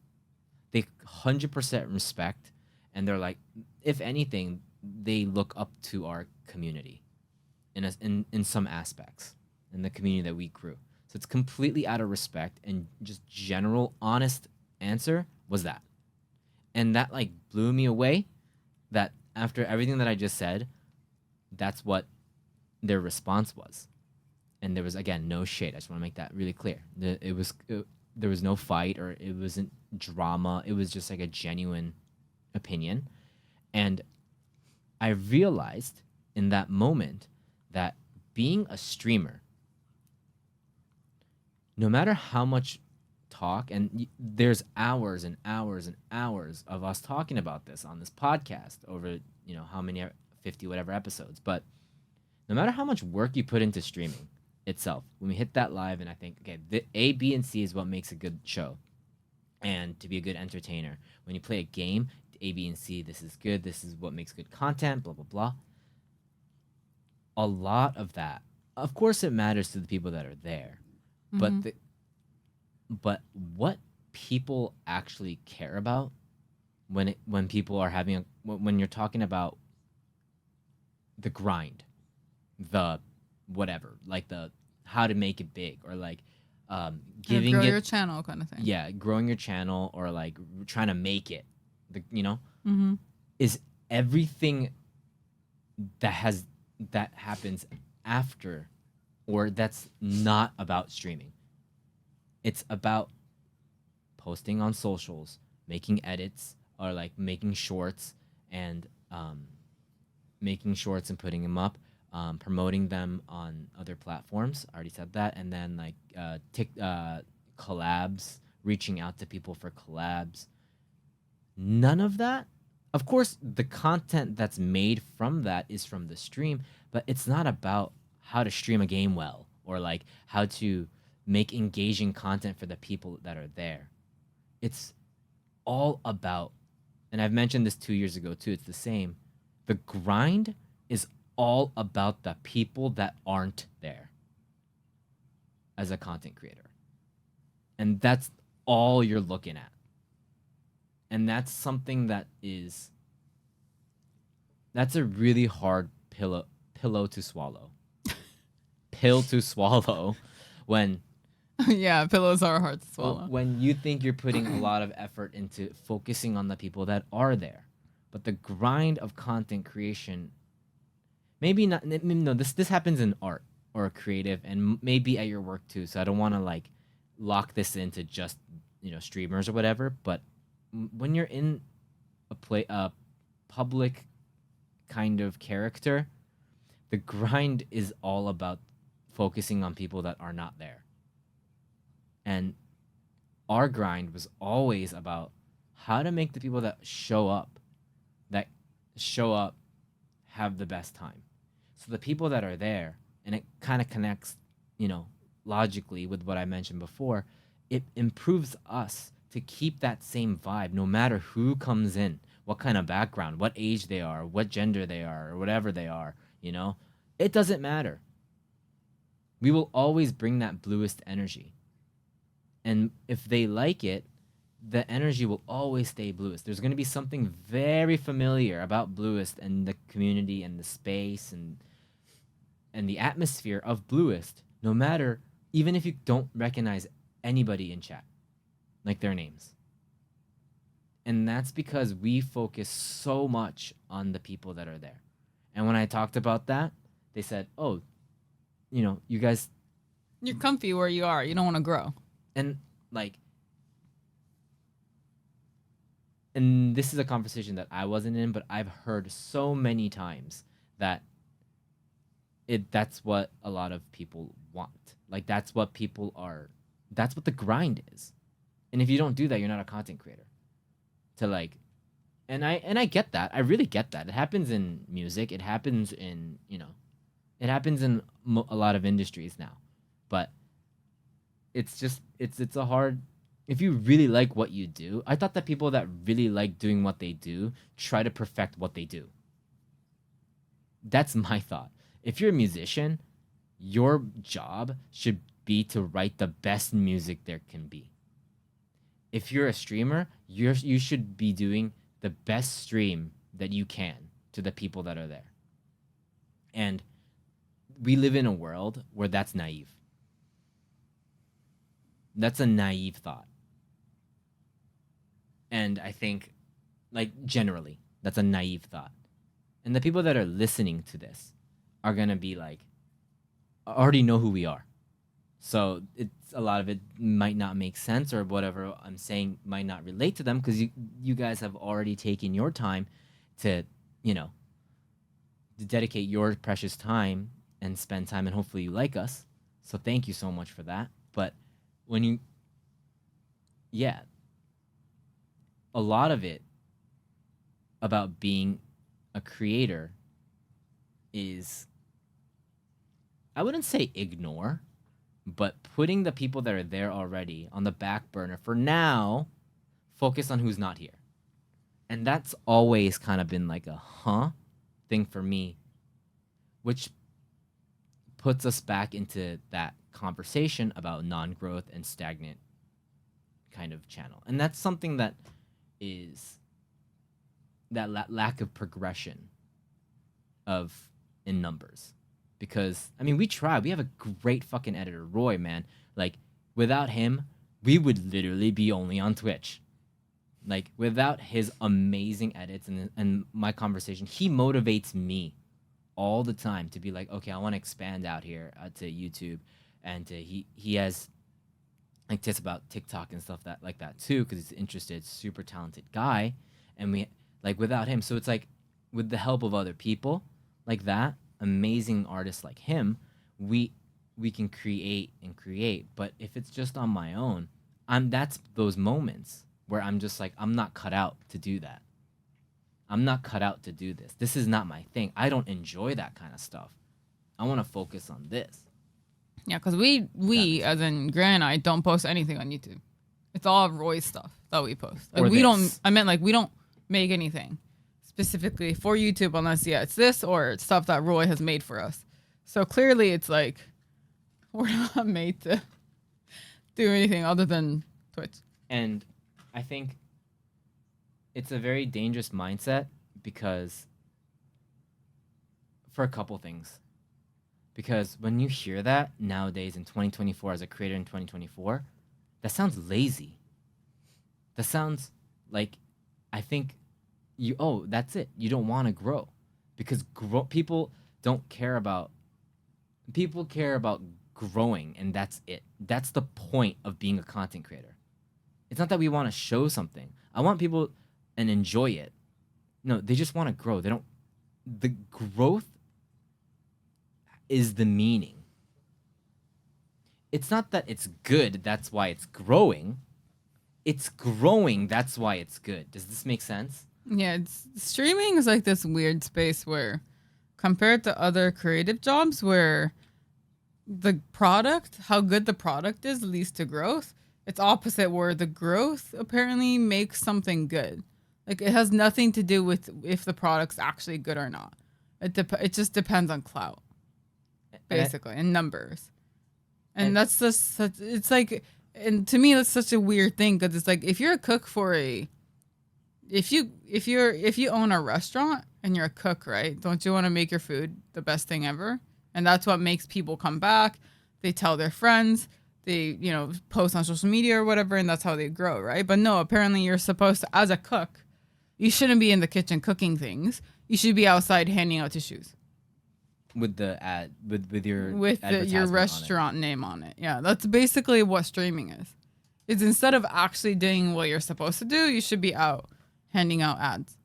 They 100% respect, and they're like, if anything, they look up to our community, in some aspects in the community that we grew. So it's completely out of respect, and just general honest answer was that. And that like blew me away, that after everything that I just said, that's what their response was. And there was, again, no shade. I just want to make that really clear. There was no fight, or it wasn't drama. It was just like a genuine opinion. And I realized in that moment that being a streamer, no matter how much talk, and there's hours and hours and hours of us talking about this on this podcast over, how many, 50 whatever episodes, but no matter how much work you put into streaming itself, when we hit that live, and I think, okay, the A, B, and C is what makes a good show and to be a good entertainer. When you play a game, A, B, and C, this is good, this is what makes good content, blah, blah, blah. A lot of that, of course it matters to the people that are there, but what people actually care about when people are having when you're talking about the grind, the whatever, like the how to make it big, or like giving grow it your channel kind of thing. Yeah, growing your channel, or like trying to make it, is everything that happens after, or that's not about streaming. It's about posting on socials, making edits, or like making shorts and putting them up, promoting them on other platforms. I already said that. And then like collabs, reaching out to people for collabs. None of that. Of course, the content that's made from that is from the stream, but it's not about how to stream a game well, or like how to make engaging content for the people that are there. It's all about, and I've mentioned this 2 years ago too, it's the same. The grind is all about the people that aren't there as a content creator. And that's all you're looking at. And that's something that's a really hard pillow to swallow. Pill to swallow when yeah, pillows are hard to swallow. When you think you're putting a lot of effort into focusing on the people that are there. But the grind of content creation, maybe not, no, this happens in art or creative, and maybe at your work too. So I don't want to like lock this into just, streamers or whatever, but when you're in a public kind of character, the grind is all about focusing on people that are not there. And our grind was always about how to make the people that show up have the best time. So the people that are there, and it kind of connects, logically with what I mentioned before, it improves us to keep that same vibe no matter who comes in, what kind of background, what age they are, what gender they are, or whatever they are, It doesn't matter. We will always bring that Blluist energy. And if they like it, the energy will always stay Blluist. There's going to be something very familiar about Blluist and the community and the space and the atmosphere of Blluist, no matter, even if you don't recognize anybody in chat, like their names. And that's because we focus so much on the people that are there. And when I talked about that, they said, oh, you guys... You're comfy where you are. You don't want to grow. And and this is a conversation that I wasn't in, but I've heard so many times that that's what a lot of people want. Like, that's what the grind is. And if you don't do that, you're not a content creator. And I get that. I really get that. It happens in music. It happens in, it happens in a lot of industries now. But it's a hard, if you really like what you do, I thought that people that really like doing what they do try to perfect what they do. That's my thought. If you're a musician, your job should be to write the best music there can be. If you're a streamer, you should be doing the best stream that you can to the people that are there. And we live in a world where that's naive. That's a naive thought. And I think, like, generally, that's a naive thought. And the people that are listening to this are going to be like, already know who we are. So it's a lot of it might not make sense, or whatever I'm saying might not relate to them, because you guys have already taken your time to, to dedicate your precious time and spend time, and hopefully you like us. So thank you so much for that. But when a lot of it about being a creator is, I wouldn't say ignore, but putting the people that are there already on the back burner for now, focus on who's not here. And that's always kind of been like a thing for me, which puts us back into that conversation about non-growth and stagnant kind of channel. And that's something that is that lack of progression in numbers. Because, I mean, we try. We have a great fucking editor, Roy, man. Like, without him, we would literally be only on Twitch. Like, without his amazing edits and my conversation, he motivates me all the time to be like, okay, I want to expand out here to YouTube. And he has, like, tips about TikTok and stuff like that, too, because he's interested, super talented guy. And we, like, without him, so it's like, with the help of other people like that, amazing artists like him, we can create. But if it's just on my own, that's those moments where I'm just like, I'm not cut out to do that. I'm not cut out to do this. This is not my thing. I don't enjoy that kind of stuff. I want to focus on this. Yeah, because we as in Grant and I don't post anything on YouTube. It's all Roy's stuff that we post. Like, we don't make anything specifically for YouTube unless it's this or it's stuff that Roy has made for us. So clearly it's like we're not made to do anything other than Twitch. And I think it's a very dangerous mindset because for a couple things. Because when you hear that nowadays in 2024 as a creator in 2024, that sounds lazy. That sounds like, I think that's it. You don't want to grow because people care about growing, and that's it. That's the point of being a content creator. It's not that we want to show something. I want people and enjoy it. No, they just want to grow. The growth is the meaning. It's not that it's good, that's why it's growing. It's growing, that's why it's good. Does this make sense? Yeah, streaming is like this weird space where, compared to other creative jobs where the product, how good the product is leads to growth, it's opposite where the growth apparently makes something good. Like, it has nothing to do with if the product's actually good or not. It just depends on clout, basically, and numbers. And that's just, it's like, and to me, that's such a weird thing because it's like, if you're a cook if you own a restaurant and you're a cook, right? Don't you want to make your food the best thing ever? And that's what makes people come back. They tell their friends, they, post on social media or whatever, and that's how they grow, right? But no, apparently you're supposed to, as a cook, you shouldn't be in the kitchen cooking things. You should be outside handing out tissues. With the ad, with your your restaurant name on it. Yeah, that's basically what streaming is. It's instead of actually doing what you're supposed to do, you should be out handing out ads.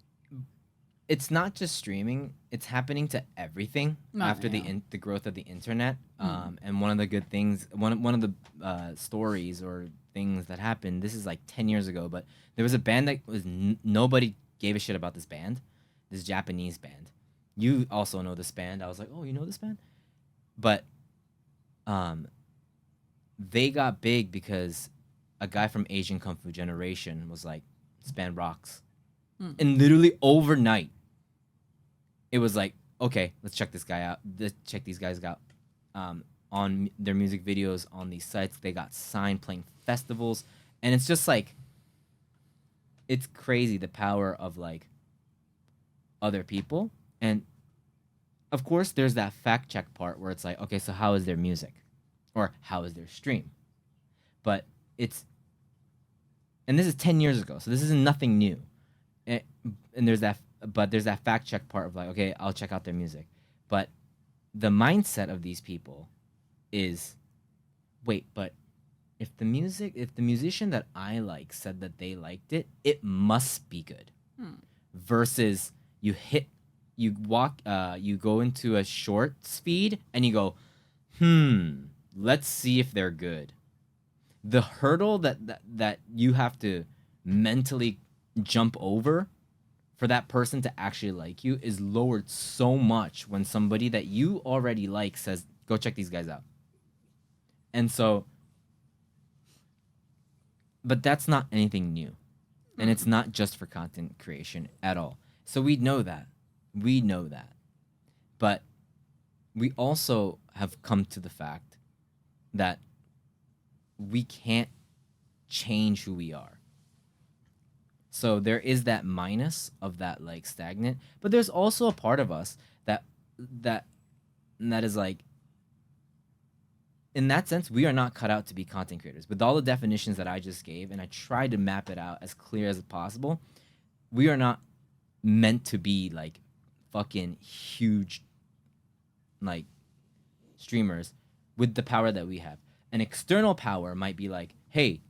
It's not just streaming; it's happening to everything after the growth of the internet. And one of the good things, one of the stories or things that happened. This is like 10 years ago, but there was a band that was nobody gave a shit about this band, this Japanese band. You also know this band. I was like, oh, you know this band? But they got big because a guy from Asian Kung Fu Generation was like, this band rocks. And literally overnight, it was like, okay, let's check this guy out. Let's check these guys out. On their music videos on these sites, they got signed playing festivals. And it's just like, it's crazy the power of like other people. And of course, there's that fact check part where it's like, okay, so how is their music, or how is their stream? But and this is 10 years ago, so this isn't nothing new. And there's that fact check part of like, okay, I'll check out their music, but the mindset of these people is, wait, but if the musician that I like said that they liked it, it must be good. Versus you go into a shorts feed and you go, let's see if they're good. The hurdle that you have to mentally jump over for that person to actually like you is lowered so much when somebody that you already like says, go check these guys out. And so, but that's not anything new. And it's not just for content creation at all. So we know that. But we also have come to the fact that we can't change who we are. So there is that minus of that like stagnant, but there's also a part of us that is like, in that sense, we are not cut out to be content creators. With all the definitions that I just gave, and I tried to map it out as clear as possible, we are not meant to be like fucking huge like streamers with the power that we have. An external power might be like, hey,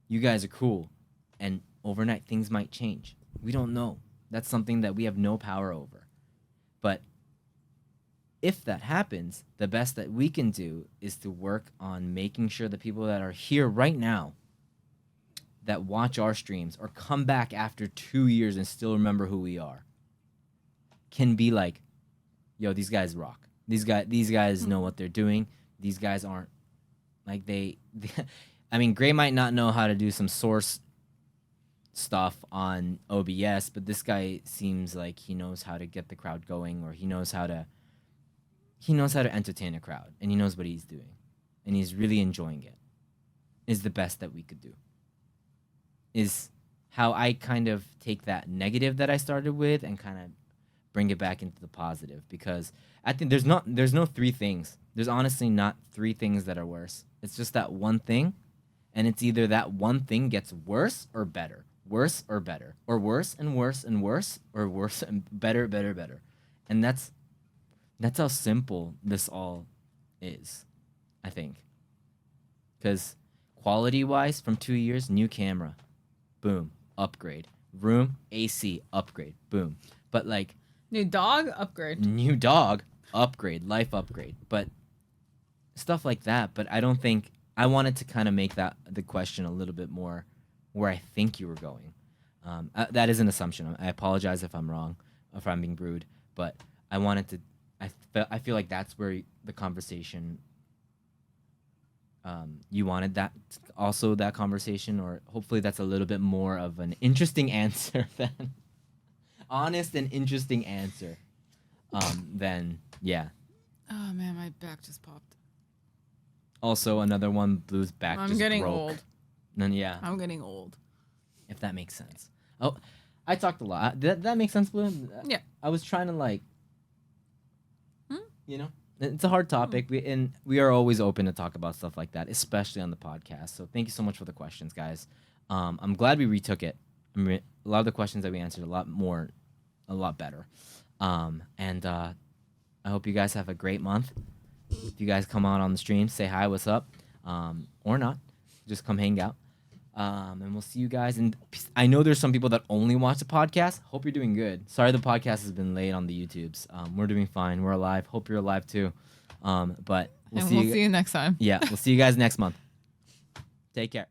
you guys are cool, and overnight things might change. We don't know. That's something that we have no power over. But if that happens, the best that we can do is to work on making sure the people that are here right now that watch our streams or come back after 2 years and still remember who we are can be like, yo, these guys rock. These guys know what they're doing. These guys aren't like I mean, Gray might not know how to do some source stuff on OBS, but this guy seems like he knows how to get the crowd going, or he knows how to entertain a crowd, and he knows what he's doing, and he's really enjoying it. Is the best that we could do. Is how I kind of take that negative that I started with and kind of bring it back into the positive, because I think there's no three things. There's honestly not three things that are worse. It's just that one thing, and it's either that one thing gets worse or better, worse or better, or worse and worse and worse, or worse and better, and that's how simple this all is, I think. Because quality-wise, from 2 years, new camera, boom, upgrade. Room, AC, upgrade, boom. But like... New dog, upgrade. New dog, upgrade, life upgrade. But stuff like that. But I don't think... I wanted to kind of make that the question a little bit more where I think you were going. That is an assumption. I apologize if I'm wrong, if I'm being rude. But I wanted to... I feel like that's where the conversation, you wanted that, also that conversation, or hopefully that's a little bit more of an interesting answer than, honest and interesting answer, then, yeah. Oh man, my back just popped. Also, another one, Blue's back just broke. I'm getting old. Then, yeah. I'm getting old. If that makes sense. Oh, I talked a lot. Did that make sense, Blue? Yeah. I was trying to like, you know, it's a hard topic, we are always open to talk about stuff like that, especially on the podcast. So thank you so much for the questions, guys. I'm glad we retook it. A lot of the questions that we answered, a lot better. And I hope you guys have a great month. If you guys come out on the stream, say hi, what's up, or not, just come hang out. And we'll see you guys. And I know there's some people that only watch the podcast. Hope you're doing good. Sorry the podcast has been late on the YouTubes. We're doing fine. We're alive. Hope you're alive too. But we'll see you next time. Yeah, we'll see you guys next month. Take care.